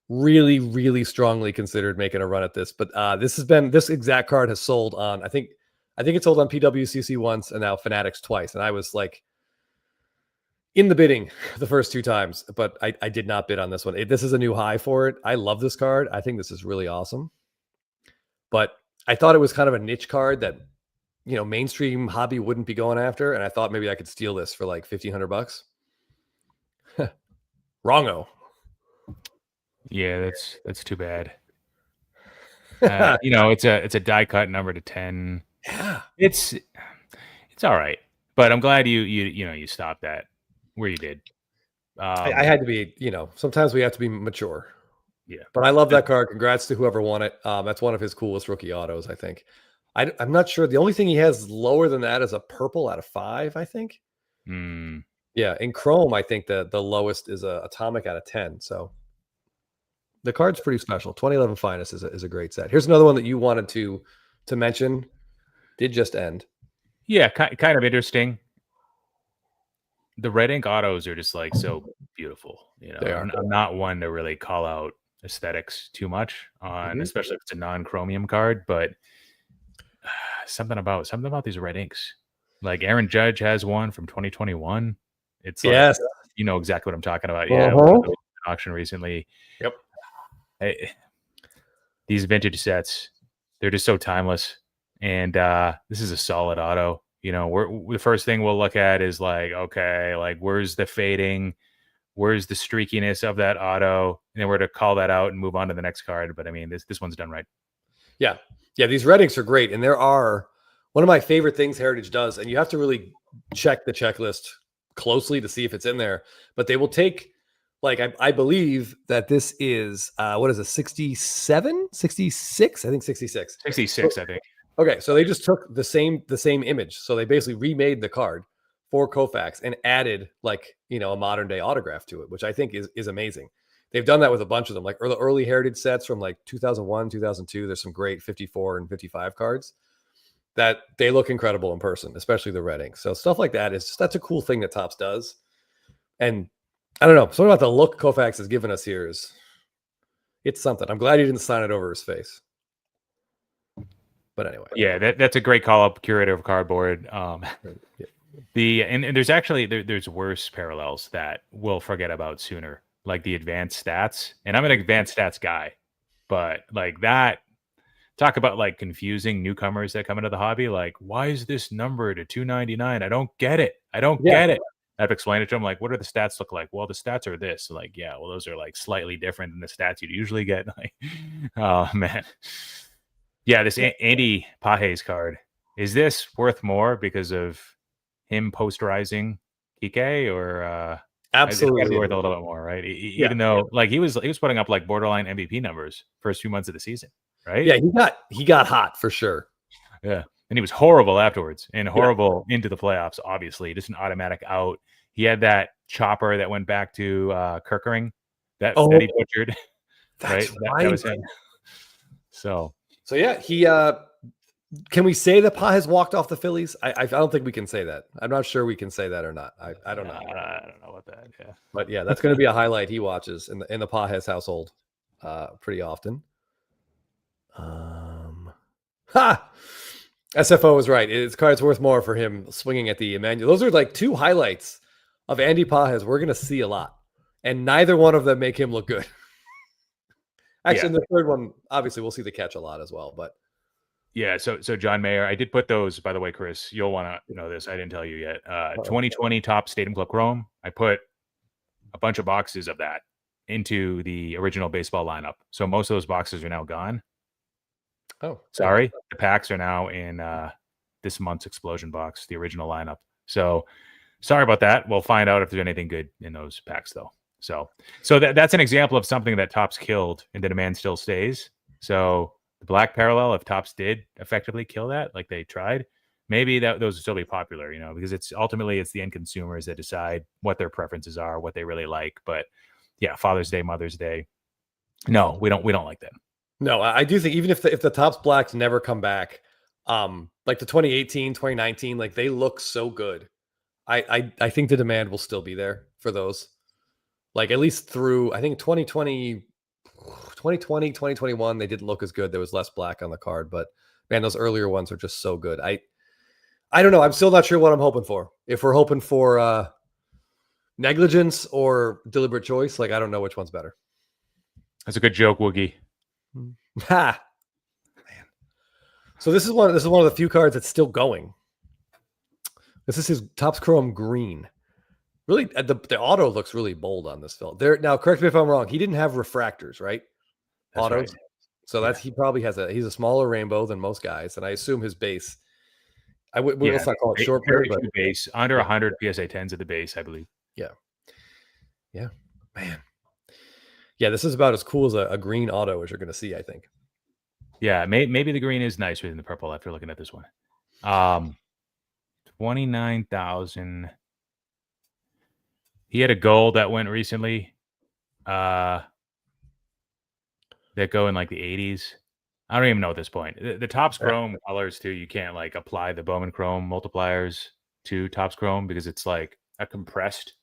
Really, really strongly considered making a run at this, but this exact card has sold on, I think it sold on PWCC once and now Fanatics twice. And I was like in the bidding the first 2 times, but I did not bid on this one. This is a new high for it. I love this card. I think this is really awesome, but I thought it was kind of a niche card that, mainstream hobby wouldn't be going after. And I thought maybe I could steal this for like $1,500. Wrongo. Yeah, that's too bad. It's a die cut number to 10. Yeah, it's all right, but I'm glad you stopped that where you did. I had to be, sometimes we have to be mature. Yeah, but I love that card. Congrats to whoever won it. That's one of his coolest rookie autos, I think. I'm not sure. The only thing he has lower than that is a purple out of 5, I think. Yeah, in Chrome, I think the lowest is a atomic out of 10. So the card's pretty special. 2011 Finest is a great set. Here's another one that you wanted to mention. Did just end. Yeah, kind of interesting. The red ink autos are just like so beautiful. I'm not one to really call out aesthetics too much on, especially if it's a non-chromium card, but something about these red inks. Like Aaron Judge has one from 2021. It's like, yes, you know exactly what I'm talking about. Yeah, auction recently. Yep. These vintage sets, they're just so timeless. And this is a solid auto. The first thing we'll look at is like, okay, like where's the fading? Where's the streakiness of that auto? And then we're to call that out and move on to the next card. But I mean, this one's done right. Yeah. Yeah. These red inks are great. And there are one of my favorite things Heritage does, and you have to really check the checklist closely to see if it's in there, but they will take, like, I believe that this is, what is it? 67, 66? I think 66. 66, I think. Okay. So they just took the same image. So they basically remade the card for Koufax and added like, a modern day autograph to it, which I think is amazing. They've done that with a bunch of them, like early Heritage sets from like 2001, 2002. There's some great 54 and 55 cards that they look incredible in person, especially the red ink. So stuff like that that's a cool thing that Topps does. And I don't know, something about the look Koufax has given us here it's something. I'm glad he didn't sign it over his face. But anyway. Yeah, that's a great call up, curator of cardboard. And there's actually there's worse parallels that we'll forget about sooner, like the advanced stats. And I'm an advanced stats guy, but like that, talk about like confusing newcomers that come into the hobby. Like, why is this number to 299? I don't get it. Get it. I've explained it to them. Like, what do the stats look like? Well, the stats are this. Like, yeah, well, those are like slightly different than the stats you'd usually get. Like, oh man. Yeah, this Andy Pages card, is this worth more because of him posterizing Kike, or Absolutely. It's gotta be worth a little bit more, right? Even though like he was putting up like borderline MVP numbers first few months of the season, right? Yeah, he got hot for sure. Yeah. And he was horrible afterwards and horrible into the playoffs, obviously. Just an automatic out. He had that chopper that went back to Kirkering that he butchered. That's right? That was him. So yeah, he can we say that Pa has walked off the Phillies? I don't think we can say that. I'm not sure we can say that or not. I don't know. I don't know about that. Yeah. But yeah, that's going to be a highlight he watches in the Pajes household pretty often. SFO was right. His card's worth more for him swinging at the Emmanuel. Those are like two highlights of Andy Pajes we're going to see a lot. And neither one of them make him look good. Actually, in the third one, obviously, we'll see the catch a lot as well. But yeah, so John Mayer, I did put those, by the way, Chris, you'll want to know this. I didn't tell you yet. 2020 Top Stadium Club Chrome. I put a bunch of boxes of that into the original baseball lineup. So most of those boxes are now gone. Oh, sorry. The packs are now in this month's Explosion box, the original lineup. So sorry about that. We'll find out if there's anything good in those packs, though. So that's an example of something that Topps killed and the demand still stays. So the black parallel, if Topps did effectively kill that, like they tried, maybe those would still be popular, because it's ultimately the end consumers that decide what their preferences are, what they really like. But yeah, Father's Day, Mother's Day. No, we don't like that. No, I do think even if the Topps blacks never come back, like the 2018, 2019, like they look so good. I think the demand will still be there for those. Like at least through, I think 2020, 2021, they didn't look as good. There was less black on the card, but man, those earlier ones are just so good. I don't know. I'm still not sure what I'm hoping for. If we're hoping for negligence or deliberate choice, like I don't know which one's better. That's a good joke, Woogie. Ha, man. So this is one of the few cards that's still going. This is his Topps Chrome Green. Really, the auto looks really bold on this film. Now, correct me if I'm wrong. He didn't have refractors, right? That's Autos. right. So he probably has he's a smaller rainbow than most guys, and I assume his base. Let's not call it short period, but base under 100 PSA 10s at the base, I believe. Yeah, man. Yeah, this is about as cool as a green auto as you're going to see, I think. Yeah, maybe the green is nicer than the purple after looking at this one. 29,000. He had a gold that went recently. That go in like the 80s. I don't even know at this point. The Topps Chrome colors too. You can't like apply the Bowman Chrome multipliers to Topps Chrome because it's like a compressed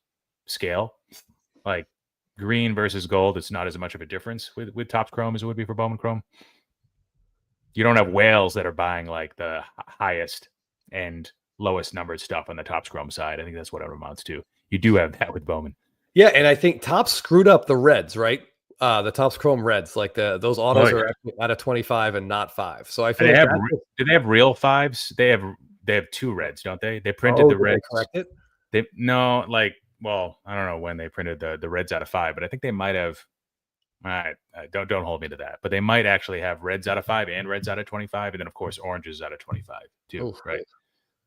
scale. Like green versus gold, it's not as much of a difference with Topps Chrome as it would be for Bowman Chrome. You don't have whales that are buying like the highest and lowest numbered stuff on the Topps Chrome side. I think that's what it amounts to. You do have that with Bowman. Yeah, and I think Topps screwed up the reds, right? The Topps Chrome reds, like those autos are actually out of 25 and not 5. So I feel do they have real 5s? They have 2 reds, don't they? They printed the reds. They correct it? Well, I don't know when they printed the reds out of 5, but I think they might have. Don't hold me to that, but they might actually have reds out of 5 and reds out of 25, and then of course oranges out of 25 too, right?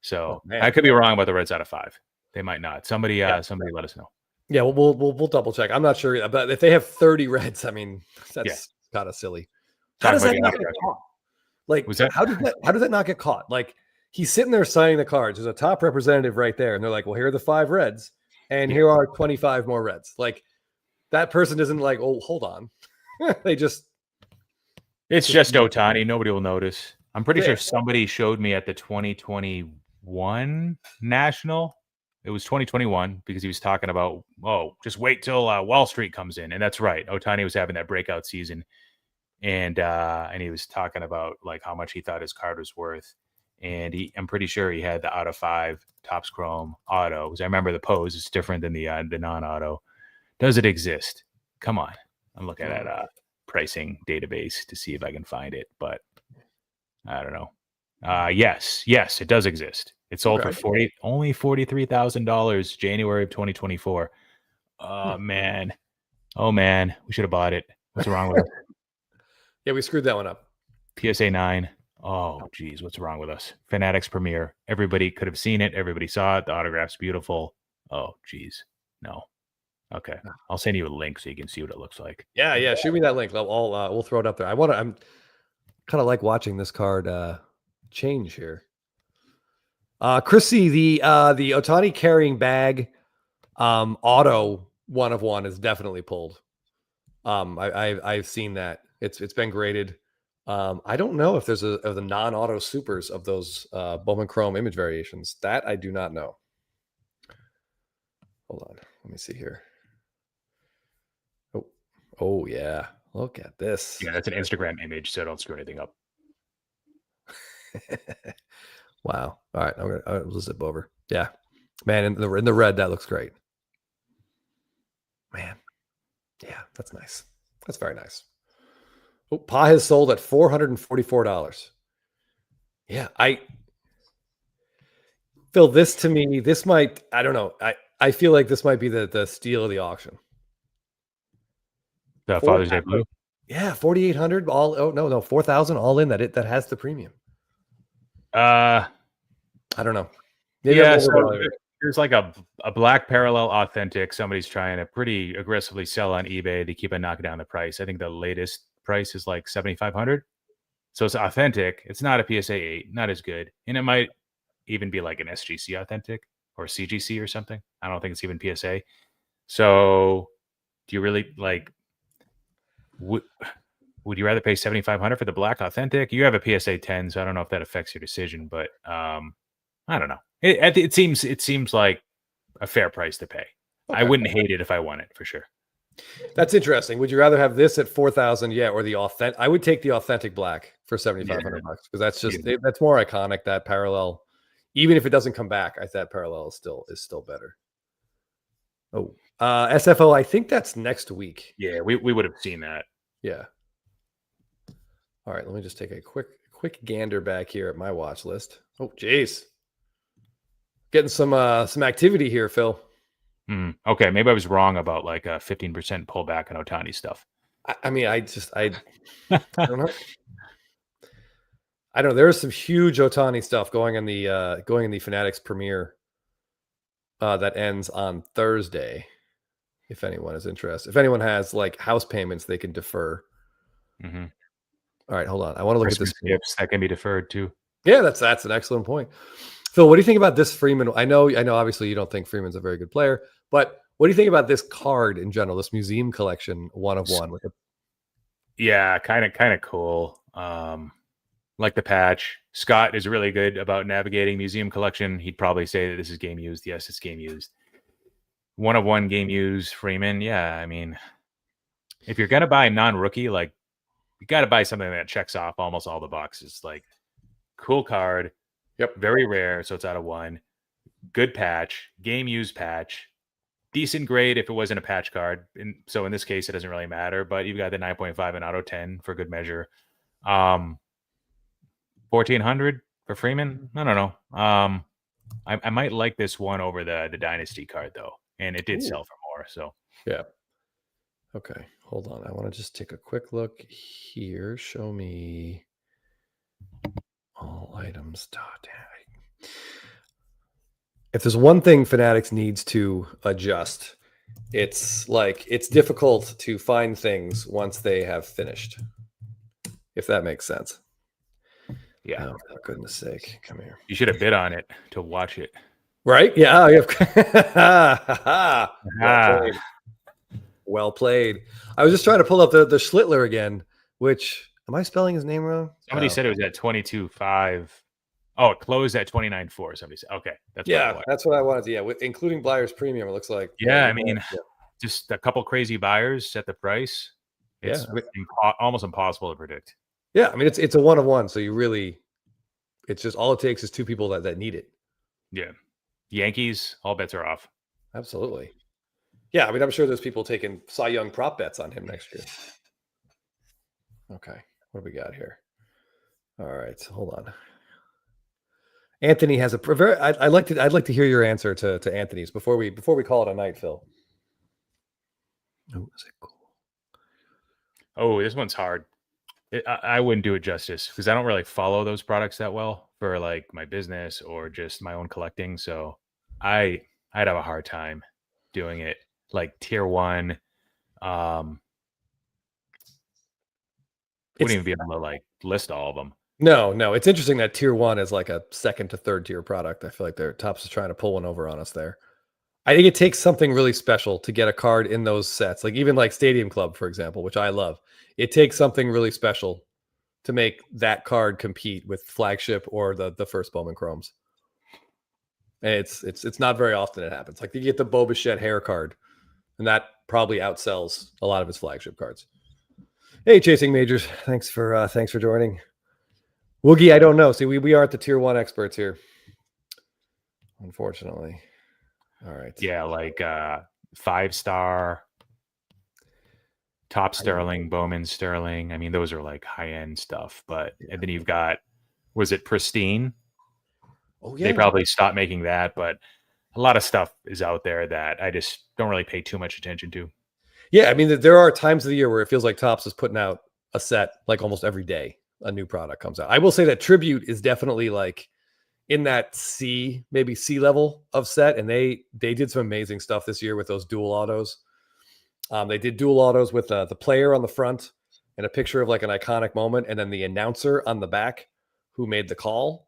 So I could be wrong about the reds out of 5. They might not. Somebody let us know. Yeah, we'll double check. I'm not sure, but if they have 30 reds, I mean that's kind of silly. How does that not get caught? Like, how does that not get caught? Like he's sitting there signing the cards. There's a top representative right there, and they're like, "Well, here are the 5 reds, and here are 25 more reds." Like that person isn't like, "Oh, hold on." It's just Ohtani. Nobody will notice. I'm pretty sure somebody showed me at the 2021 National. It was 2021 because he was talking about, just wait till Wall Street comes in. And that's right. Ohtani was having that breakout season. And he was talking about like how much he thought his card was worth. And I'm pretty sure he had the out of 5 Topps Chrome auto. Because I remember the pose is different than the non-auto. Does it exist? Come on. I'm looking at a pricing database to see if I can find it, but I don't know. Yes, it does exist. It sold for only $43,000 January of 2024. Oh man, we should have bought it. What's wrong with it? Yeah, we screwed that one up. PSA 9. Oh geez, what's wrong with us? Fanatics Premiere. Everybody could have seen it. Everybody saw it. The autograph's beautiful. Oh geez, no. Okay, I'll send you a link so you can see what it looks like. Yeah. Shoot me that link. We'll throw it up there. I'm kind of like watching this card change here. Chrissy, the Ohtani carrying bag auto 1 of 1 is definitely pulled. I've seen that. It's been graded. I don't know if there's of the non-auto supers of those Bowman Chrome image variations. That I do not know. Hold on. Let me see here. Oh yeah. Look at this. Yeah, that's an Instagram image, so don't screw anything up. Wow. All right. I'll zip over. Yeah. Man, in the red, that looks great. Man. Yeah, that's nice. That's very nice. Oh, Pa has sold at $444. Yeah, Phil, this to me, this might, I don't know. I feel like this might be the steal of the auction. The Father's Day Blue? Yeah, 4,800 all. Oh no, 4,000 all in. That has the premium. I don't know. Maybe so there's like a black parallel authentic. Somebody's trying to pretty aggressively sell on eBay to keep on knocking down the price. I think the latest price is like 7,500. So it's authentic. It's not a PSA 8, not as good, and it might even be like an SGC authentic or CGC or something. I don't think it's even PSA. So do you really like? Would you rather pay 7,500 for the black authentic? You have a PSA 10, so I don't know if that affects your decision, but I don't know. It seems like a fair price to pay. Okay. I wouldn't hate it if I won it for sure. That's interesting. Would you rather have this at 4,000? Yeah, or the authentic? I would take the authentic black for 7,500 bucks because that's just that's more iconic. That parallel, even if it doesn't come back, that parallel is still better. Oh, SFO. I think that's next week. Yeah, we would have seen that. Yeah. All right, let me just take a quick gander back here at my watch list. Oh, geez. Getting some activity here, Phil. Okay, maybe I was wrong about like a 15% pullback on Ohtani stuff. I mean, I don't know. I don't know. There is some huge Ohtani stuff going in the Fanatics premiere that ends on Thursday. If anyone is interested, if anyone has like house payments, they can defer. Mm-hmm. All right, hold on. I want to look Christmas at this. Gifts that can be deferred too. Yeah, that's an excellent point. Phil, what do you think about this Freeman? I know. Obviously, you don't think Freeman's a very good player, but what do you think about this card in general? This museum collection 1 of 1 with it. Yeah, kind of cool. Like the patch. Scott is really good about navigating museum collection. He'd probably say that this is game used. Yes, it's game used. 1 of 1 game used Freeman. Yeah, I mean, if you're gonna buy non-rookie, like you got to buy something that checks off almost all the boxes. Like cool card. Yep. Very rare, so it's out of 1. Good patch, game used patch, decent grade if it wasn't a patch card. And so in this case, it doesn't really matter. But you've got the 9.5 and auto 10 for good measure. 1,400 for Freeman. I don't know. I might like this one over the Dynasty card though, and it did sell for more. So yeah. Okay, hold on. I want to just take a quick look here. Show me all items. If there's one thing Fanatics needs to adjust, it's difficult to find things once they have finished. If that makes sense. Yeah. Oh, for goodness sake. Come here. You should have bid on it to watch it. Right? Yeah. Well played. I was just trying to pull up the Schlittler again, which, am I spelling his name wrong? Somebody said it was at 22.5. Oh, it closed at 29.4. Somebody said, okay. That's what I wanted to. Yeah, including Blyer's premium, it looks like. Yeah, I mean, just a couple crazy buyers set the price. It's almost impossible to predict. Yeah, I mean, it's a 1 of 1, so it's just all it takes is 2 people that need it. Yeah. Yankees, all bets are off. Absolutely. Yeah, I mean, I'm sure there's people taking Cy Young prop bets on him next year. Okay, what do we got here? All right, hold on. Anthony has a very. I'd like to hear your answer to Anthony's before we call it a night, Phil. Oh, is it cool? Oh, this one's hard. I wouldn't do it justice because I don't really follow those products that well for like my business or just my own collecting. So I'd have a hard time doing it. like tier 1. Wouldn't even be able to like list all of them. No, it's interesting that tier 1 is like a second to third tier product. I feel like their Topps is trying to pull one over on us there. I think it takes something really special to get a card in those sets. Like even like Stadium Club, for example, which I love. It takes something really special to make that card compete with flagship or the first Bowman Chromes. And it's not very often it happens. Like you get the Bo Bichette hair card, and that probably outsells a lot of his flagship cards. Hey, Chasing Majors, thanks for joining. Woogie, I don't know. See, we aren't the tier 1 experts here, unfortunately. All right. Yeah, like 5-star, Top Sterling, Bowman Sterling. I mean, those are like high-end stuff. But and then you've got, was it Pristine? Oh yeah. They probably stopped making that, but a lot of stuff is out there that I just don't really pay too much attention to. Yeah, I mean, there are times of the year where it feels like Topps is putting out a set like almost every day. A new product comes out. I will say that Tribute is definitely like in that C, maybe C level of set, and they did some amazing stuff this year with those dual autos. They did dual autos with the player on the front and a picture of like an iconic moment, and then the announcer on the back who made the call.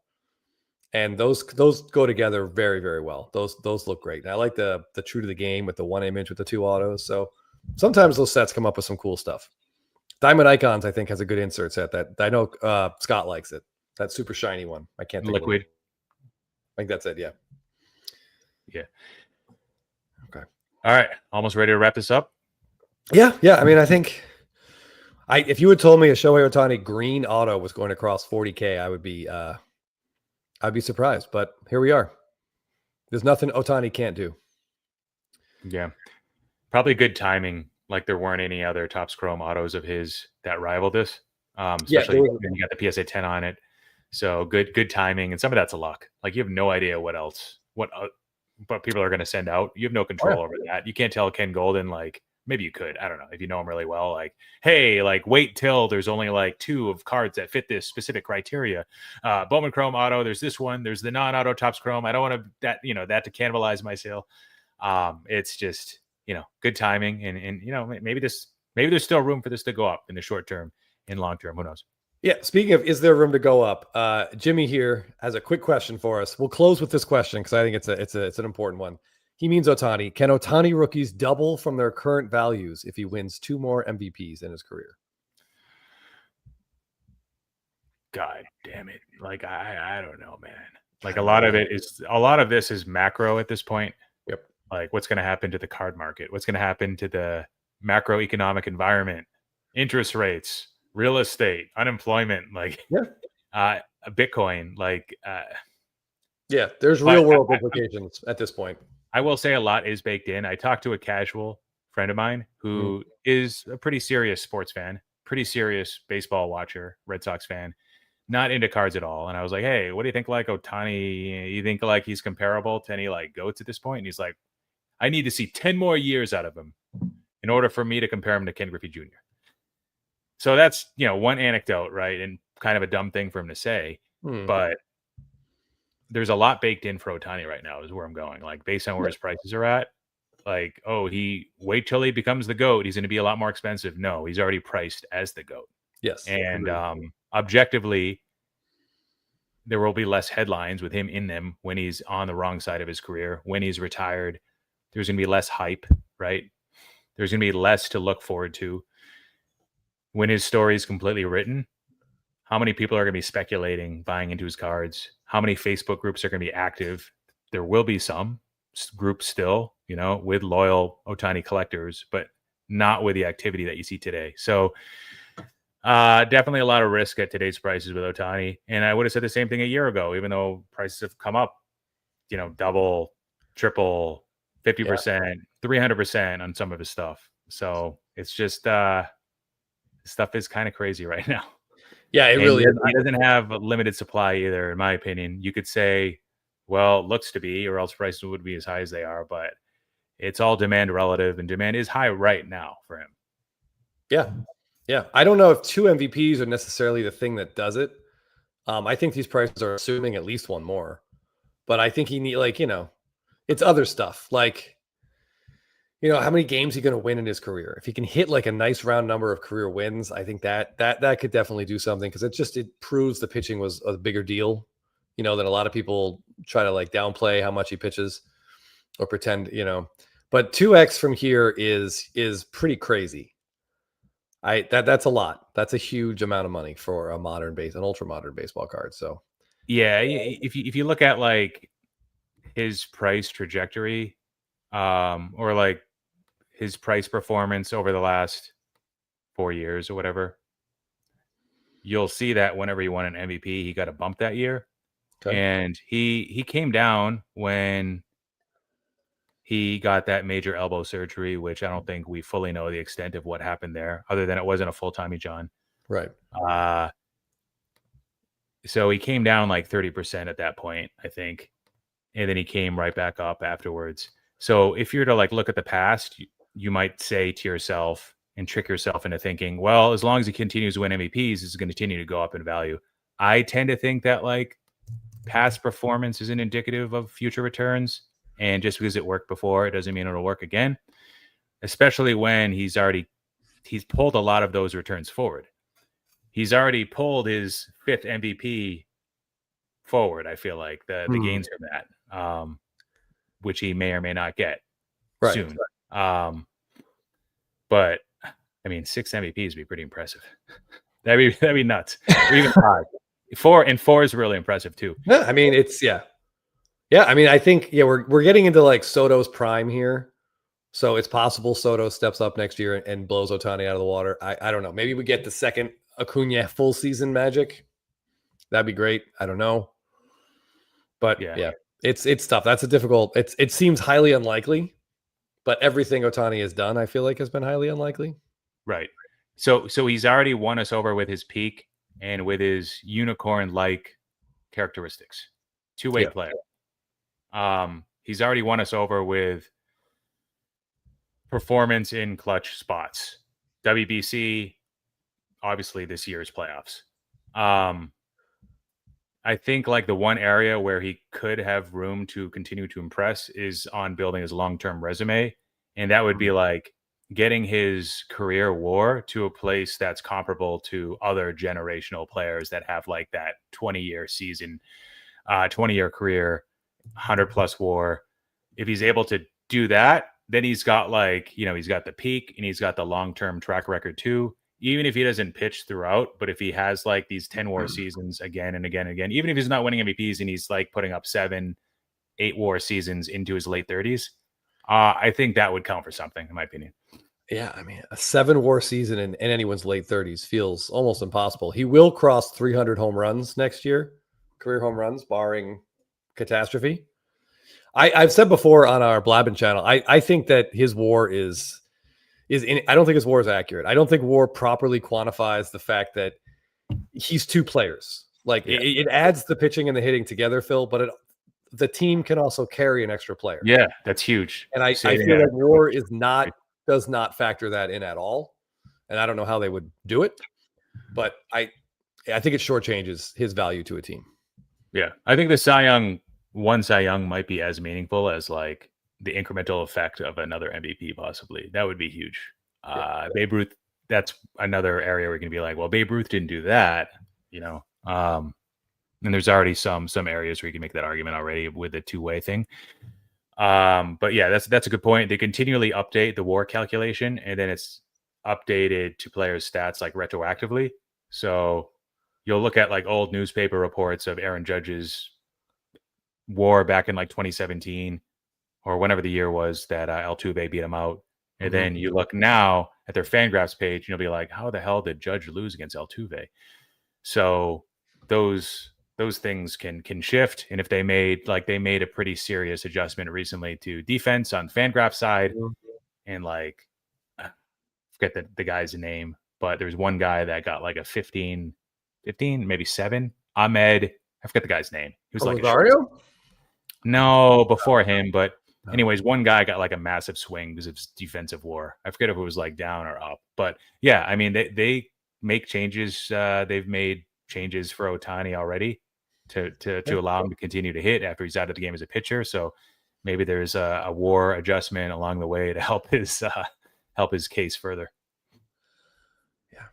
And those go together very, very well. Those look great. And I like the true to the game with the 1 image with the 2 autos. So sometimes those sets come up with some cool stuff. Diamond Icons, I think, has a good insert set that I know Scott likes it. That super shiny one. I can't think Liquid. I think that's it. Yeah. Yeah. Okay. All right. Almost ready to wrap this up. Yeah. I mean, I think if you had told me a Shohei Ohtani green auto was going to cross 40K, I'd be surprised. But here we are. There's nothing Ohtani can't do. Yeah. Probably good timing. Like there weren't any other Topps Chrome autos of his that rivaled this. Especially when you got the PSA 10 on it. So good timing. And some of that's a luck. Like you have no idea what people are going to send out. You have no control over that. You can't tell Ken Golden, like maybe you could, I don't know, if you know him really well, like, hey, like wait till there's only like 2 of cards that fit this specific criteria. Bowman Chrome auto, there's this one, there's the non-auto Topps Chrome. I don't want that to cannibalize my sale. It's just, good timing and maybe there's still room for this to go up in the short term and long term. Who knows? Yeah. Speaking of, is there room to go up? Jimmy here has a quick question for us. We'll close with this question because I think it's an important one. He means Ohtani. Can Ohtani rookies double from their current values if he wins 2 more MVPs in his career? God damn it. Like, I don't know, man. Like a lot of this is macro at this point. Yep. Like what's going to happen to the card market? What's going to happen to the macroeconomic environment, interest rates, real estate, unemployment, like Bitcoin, like, yeah, there's real world implications at this point. I will say a lot is baked in. I talked to a casual friend of mine who is a pretty serious sports fan, pretty serious baseball watcher, Red Sox fan, not into cards at all. And I was like, hey, what do you think like Ohtani? You think like he's comparable to any like GOATs at this point? And he's like, I need to see 10 more years out of him in order for me to compare him to Ken Griffey Jr. So that's, one anecdote, right? And kind of a dumb thing for him to say, but there's a lot baked in for Ohtani right now is where I'm going. Like based on where his prices are at, like, wait till he becomes the GOAT. He's going to be a lot more expensive. No, he's already priced as the GOAT. Yes. And objectively, there will be less headlines with him in them when he's on the wrong side of his career. When he's retired, there's going to be less hype, right? There's going to be less to look forward to. When his story is completely written, how many people are going to be speculating, buying into his cards? How many Facebook groups are going to be active? There will be some groups still, with loyal Ohtani collectors, but not with the activity that you see today. So definitely a lot of risk at today's prices with Ohtani. And I would have said the same thing a year ago, even though prices have come up, double, triple, 50%, 300% on some of his stuff. So it's just stuff is kind of crazy right now. Yeah, it really is. He doesn't have a limited supply either, in my opinion. You could say, well, looks to be, or else prices would be as high as they are, but it's all demand relative, and demand is high right now for him. Yeah. I don't know if 2 MVPs are necessarily the thing that does it. I think these prices are assuming at least 1 more, but I think he need it's other stuff. Like, how many games he's going to win in his career. If he can hit like a nice round number of career wins, I think that could definitely do something, because it proves the pitching was a bigger deal, than a lot of people try to like downplay how much he pitches or pretend, But 2x from here is pretty crazy. That's a lot. That's a huge amount of money for an ultra modern baseball card. So yeah, if you look at like his price trajectory, or like his price performance over the last 4 years or whatever, you'll see that whenever he won an MVP, he got a bump that year. Okay. And he came down when he got that major elbow surgery, which I don't think we fully know the extent of what happened there, other than it wasn't a full Tommy John. Right. So he came down like 30% at that point, I think. And then he came right back up afterwards. So if you're to like look at the past, you might say to yourself and trick yourself into thinking, well, as long as he continues to win MVPs, it's going to continue to go up in value. I tend to think that like past performance isn't indicative of future returns. And just because it worked before, it doesn't mean it'll work again, especially when he's pulled a lot of those returns forward. He's already pulled his 5th MVP forward. I feel like the gains from that, which he may or may not get soon. But I mean, 6 MVPs would be pretty impressive. that'd be nuts. Or even 5. 4 is really impressive too. Yeah, I mean, yeah. I mean, I think we're getting into like Soto's prime here, so it's possible Soto steps up next year and blows Ohtani out of the water. I don't know. Maybe we get the second Acuna full season magic. That'd be great. I don't know, but yeah, it's tough. That's a difficult. It seems highly unlikely, but everything Ohtani has done, I feel like, has been highly unlikely. Right. So he's already won us over with his peak and with his unicorn-like characteristics. Two-way player. He's already won us over with performance in clutch spots. WBC, obviously this year's playoffs. I think like the one area where he could have room to continue to impress is on building his long-term resume. And that would be like getting his career WAR to a place that's comparable to other generational players that have like that 20-year season, 20-year career, 100+ WAR. If he's able to do that, then he's got like, he's got the peak and he's got the long-term track record too. Even if he doesn't pitch throughout, but if he has like these 10 WAR seasons again and again and again, even if he's not winning MVPs and he's like putting up 7, 8 WAR seasons into his late 30s, I think that would count for something, in my opinion. Yeah, I mean, a 7 WAR season in anyone's late 30s feels almost impossible. He will cross 300 home runs next year, career home runs, barring catastrophe. I've said before on our Blabbin channel, I think that his WAR I don't think his WAR is accurate. I don't think WAR properly quantifies the fact that he's 2 players. Like it adds the pitching and the hitting together, Phil, but the team can also carry an extra player. Yeah, that's huge. And I feel like WAR does not factor that in at all. And I don't know how they would do it, but I think it shortchanges his value to a team. Yeah, I think one Cy Young might be as meaningful as like the incremental effect of another MVP, possibly. That would be huge. Babe Ruth, that's another area where you're going to be like, well, Babe Ruth didn't do that, and there's already some areas where you can make that argument already with the two-way thing. But yeah, that's a good point. They continually update the WAR calculation, and then it's updated to players' stats like retroactively. So you'll look at like old newspaper reports of Aaron Judge's WAR back in like 2017 or whenever the year was that Altuve beat him out. And then you look now at their Fangraphs page, and you'll be like, how the hell did Judge lose against Altuve? So those things can shift. And if they made a pretty serious adjustment recently to defense on Fangraphs side, and like, I forget the guy's name, but there's one guy that got like a 15, maybe 7. Ahmed, I forget the guy's name. He was like Rosario? No, before him, but anyways, one guy got like a massive swing because of defensive WAR. I forget if it was like down or up, but yeah, I mean, they make changes. They've made changes for Ohtani already to allow him to continue to hit after he's out of the game as a pitcher. So maybe there's a war adjustment along the way to help his case further. Yeah.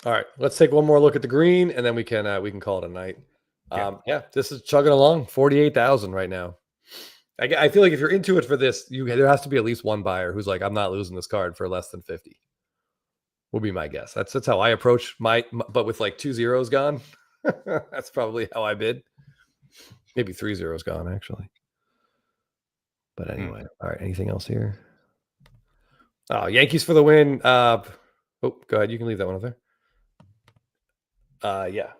All right, let's take one more look at the green, and then we can call it a night. Yeah, this is chugging along. 48,000 right now. I feel like if you're into it for this, there has to be at least one buyer who's like, I'm not losing this card for less than 50. Will be my guess. That's how I approach my but with like 2 zeros gone. That's probably how I bid. Maybe 3 zeros gone actually. But anyway, all right. Anything else here? Oh, Yankees for the win. Oh, go ahead. You can leave that one up there. Yeah.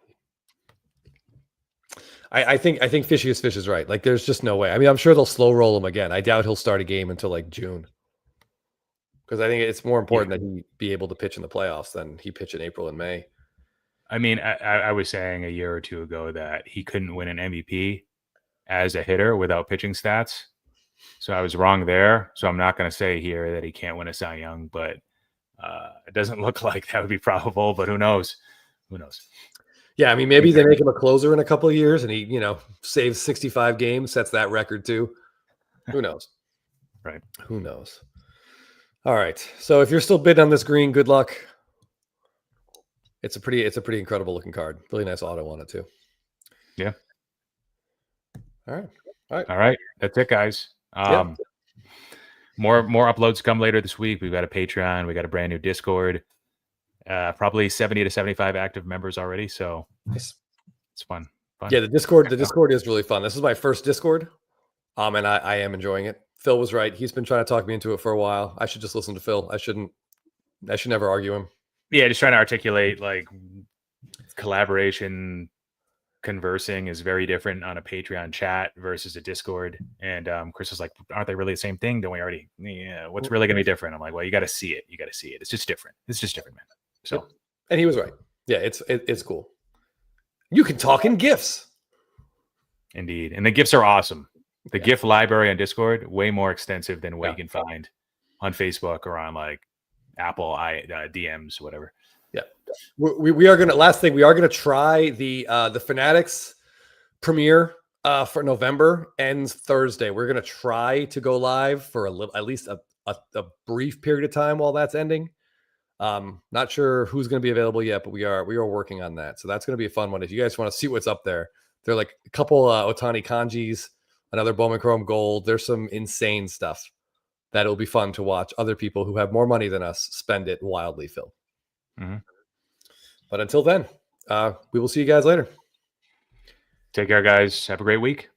I think Fishiest Fish is right. Like, there's just no way. I mean, I'm sure they'll slow roll him again. I doubt he'll start a game until like June, because I think it's more important that he be able to pitch in the playoffs than he pitch in April and May. I mean, I was saying a year or two ago that he couldn't win an MVP as a hitter without pitching stats. So I was wrong there. So I'm not going to say here that he can't win a Cy Young, but it doesn't look like that would be probable. But who knows? Who knows? Yeah, I mean, maybe they make him a closer in a couple of years, and he, saves 65 games, sets that record too. Who knows? Right. Who knows? All right. So if you're still bidding on this green, good luck. It's a pretty incredible looking card. Really nice auto on it too. Yeah. All right. That's it, guys. More uploads come later this week. We've got a Patreon. We got a brand new Discord. Probably 70 to 75 active members already. So it's fun. Yeah, the Discord is really fun. This is my first Discord. And I am enjoying it. Phil was right. He's been trying to talk me into it for a while. I should just listen to Phil. I should never argue him. Yeah, just trying to articulate, like, collaboration, conversing is very different on a Patreon chat versus a Discord. And Chris was like, aren't they really the same thing? Don't we already? Yeah. What's really going to be different? I'm like, well, you got to see it. It's just different. Man. So, and he was right. Yeah, it's cool. You can talk in GIFs. Indeed. And the GIFs are awesome. The GIF library on Discord, way more extensive than what you can find on Facebook or on like Apple DMs, whatever. Yeah. We are gonna try the Fanatics premiere for November, ends Thursday. We're gonna try to go live for at least a brief period of time while that's ending. Not sure who's going to be available yet, but we are working on that. So that's going to be a fun one. If you guys want to see what's up there, there are like a couple Ohtani kanjis, another Bowman Chrome Gold. There's some insane stuff that will be fun to watch other people who have more money than us spend it wildly, Phil. Mm-hmm. But until then, we will see you guys later. Take care, guys. Have a great week.